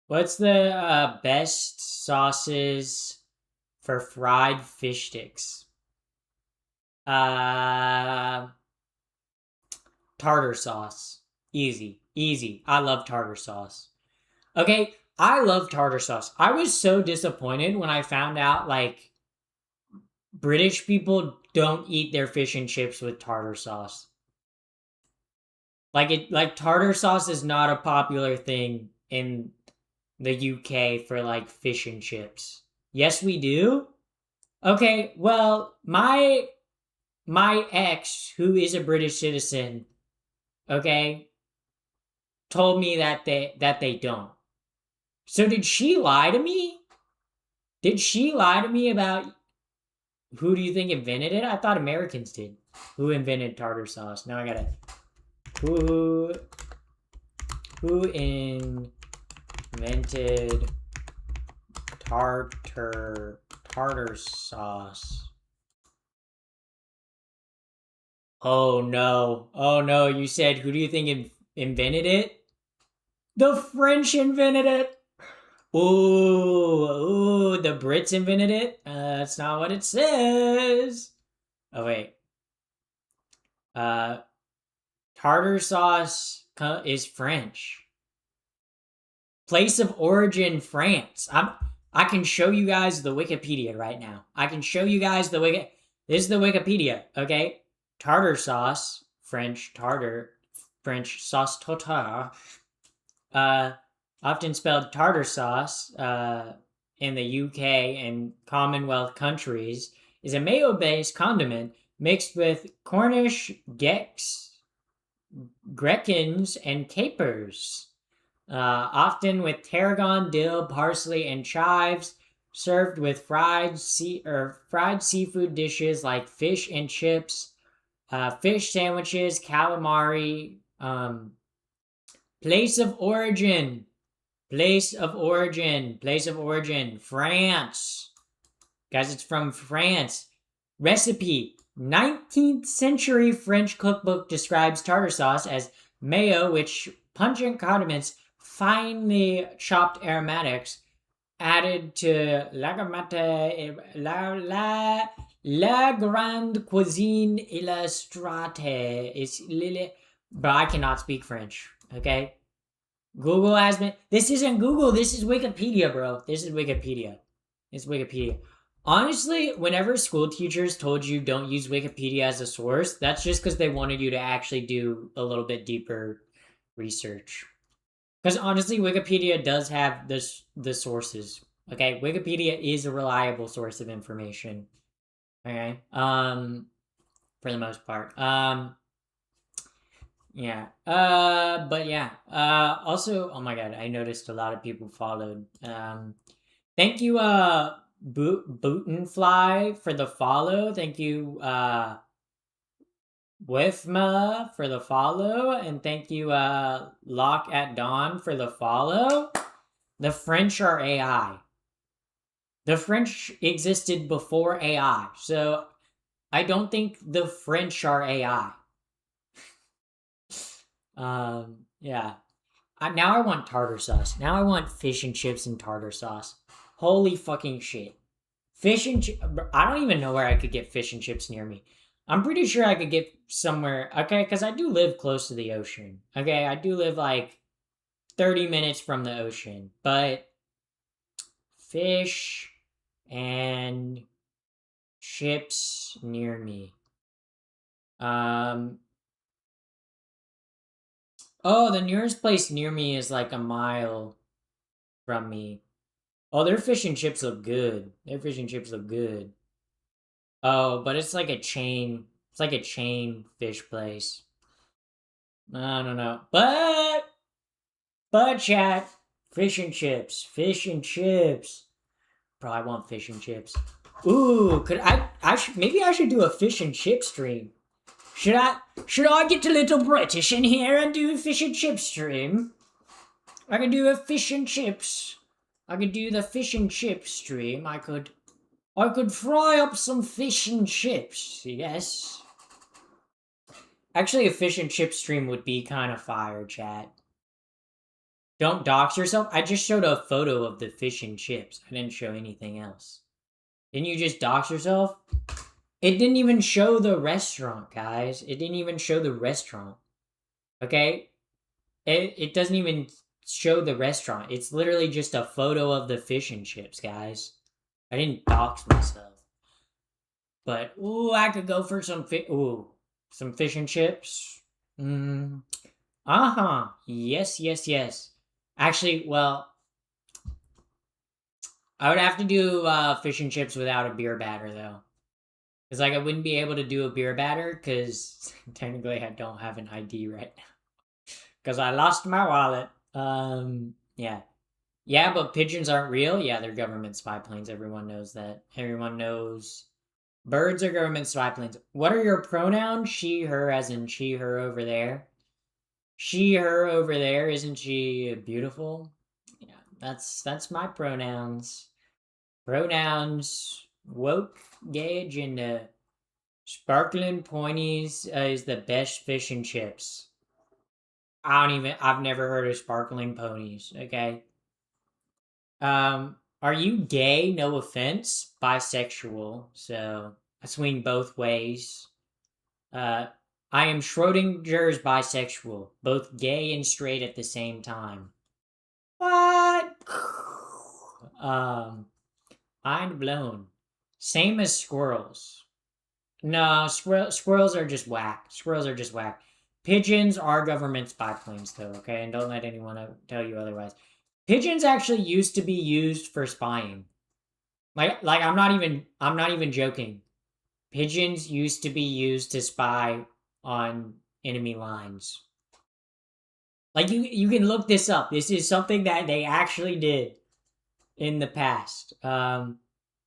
Speaker 1: what's the best sauces for fried fish sticks? Uh, Tartar sauce. Easy, easy. I love tartar sauce. Okay, I love tartar sauce. I was so disappointed when I found out like British people don't eat their fish and chips with tartar sauce. Like tartar sauce is not a popular thing in the UK for like fish and chips. Yes, we do. Okay, well, my ex, who is a British citizen, okay, told me that they don't. So did she lie to me? Did she lie to me about who do you think invented it? I thought Americans did. Who invented tartar sauce? Now I gotta who who invented tartar sauce? Oh no. Oh no, you said who do you think invented it? The French invented it. Ooh, the Brits invented it? That's not what it says. Oh, wait. Uh, tartar sauce is French. Place of origin, France. I can show you guys the Wikipedia right now. I can show you guys the Wiki. This is the Wikipedia, okay? Tartar sauce, French tartar, French sauce tartare, often spelled tartar sauce in the UK and Commonwealth countries, is a mayo-based condiment mixed with Cornish gecks, gherkins, and capers, often with tarragon, dill, parsley, and chives, served with fried seafood dishes like fish and chips, fish sandwiches, calamari. Place of origin. Place of origin. Place of origin. France. Guys, it's from France. Recipe. 19th century French cookbook describes tartar sauce as mayo, which pungent condiments, finely chopped aromatics, added to la grande cuisine illustrate. But I cannot speak French, okay? Google has been. This isn't Google. This is Wikipedia, bro. This is Wikipedia. It's Wikipedia. Honestly, whenever school teachers told you don't use Wikipedia as a source, that's just because they wanted you to actually do a little bit deeper research. Because honestly, Wikipedia does have the sources. Okay, Wikipedia is a reliable source of information. Okay, for the most part. Yeah. But yeah. Also, oh my god, I noticed a lot of people followed. Thank you, Bootenfly for the follow. Thank you, Wifma for the follow, and thank you, Lock at Dawn for the follow. The French are AI. The French existed before AI, so I don't think the French are AI. Yeah. Now I want tartar sauce. Now I want fish and chips and tartar sauce. Holy fucking shit. Fish and I don't even know where I could get fish and chips near me. I'm pretty sure I could get somewhere. Okay, because I do live close to the ocean. Okay, I do live like 30 minutes from the ocean. But fish and chips near me. Oh, the nearest place near me is like a mile from me. Oh, their fish and chips look good. Their fish and chips look good. Oh, but it's like a chain. It's like a chain fish place. I don't know. But chat, fish and chips. Fish and chips. Bro, I want fish and chips. Ooh, could I should maybe I should do a fish and chip stream. Should I get a little British in here and do a fish and chip stream? I could do a fish and chips. I could do the fish and chip stream. I could fry up some fish and chips. Yes. Actually, a fish and chip stream would be kind of fire, chat. Don't dox yourself. I just showed a photo of the fish and chips. I didn't show anything else. Didn't you just dox yourself? It didn't even show the restaurant, guys. It didn't even show the restaurant. Okay? It doesn't even... show the restaurant. It's literally just a photo of the fish and chips, guys. I didn't dox myself. But ooh, I could go for some some fish and chips. Yes, yes, yes. Actually, well, I would have to do fish and chips without a beer batter though. Because like I wouldn't be able to do a beer batter because technically I don't have an ID right now. Because I lost my wallet. Yeah. Yeah, but pigeons aren't real. Yeah, they're government spy planes. Everyone knows that. Everyone knows. Birds are government spy planes. What are your pronouns? She, her, as in she, her over there. She, her over there. Isn't she beautiful? Yeah, that's my pronouns. Pronouns. Woke, gauge, and sparkling pointies is the best fish and chips. I've never heard of sparkling ponies, okay? Are you gay? No offense. Bisexual, so I swing both ways. Uh, I am Schrodinger's bisexual, both gay and straight at the same time. What? Mind blown. Same as squirrels. No, squirrels are just whack. Squirrels are just whack. Pigeons are government spy planes, though. Okay, and don't let anyone tell you otherwise. Pigeons actually used to be used for spying. Like I'm not even joking. Pigeons used to be used to spy on enemy lines. Like you can look this up. This is something that they actually did in the past.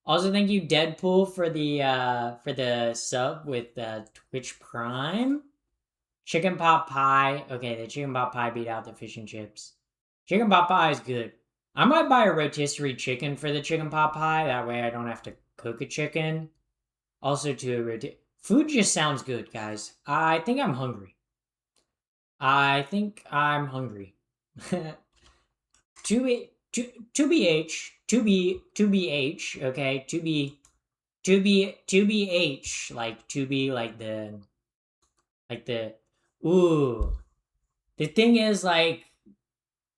Speaker 1: Also thank you Deadpool for the sub with Twitch Prime. Chicken pot pie. Okay, the chicken pot pie beat out the fish and chips. Chicken pot pie is good. I might buy a rotisserie chicken for the chicken pot pie. That way I don't have to cook a chicken. Also food just sounds good, guys. I think I'm hungry. I think I'm hungry. to be h, okay, to be h, like to be like the ooh. The thing is, like,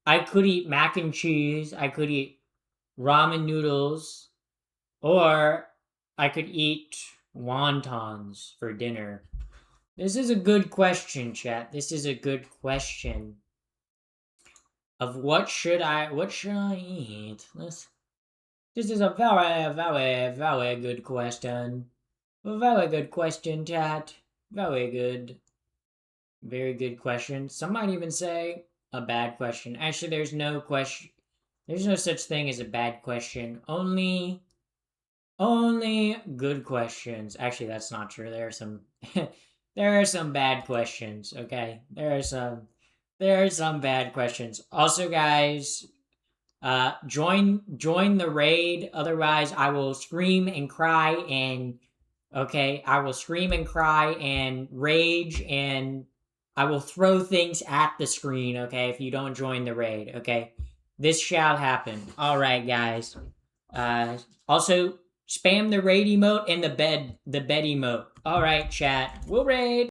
Speaker 1: I could eat mac and cheese, I could eat ramen noodles, or I could eat wontons for dinner. This is a good question, chat. This is a good question. Of what should I eat? This is a very, very, very good question. A very good question, chat. Very good. Very good question. Some might even say a bad question. Actually, there's no question. There's no such thing as a bad question. Only good questions. Actually, that's not true. There are some there are some bad questions, okay? There are some bad questions. Also, guys, join the raid, otherwise I will scream and cry and okay, I will scream and cry and rage and I will throw things at the screen, okay, if you don't join the raid, okay? This shall happen. All right, guys. Also spam the raid emote and the bed emote. All right, chat. We'll raid.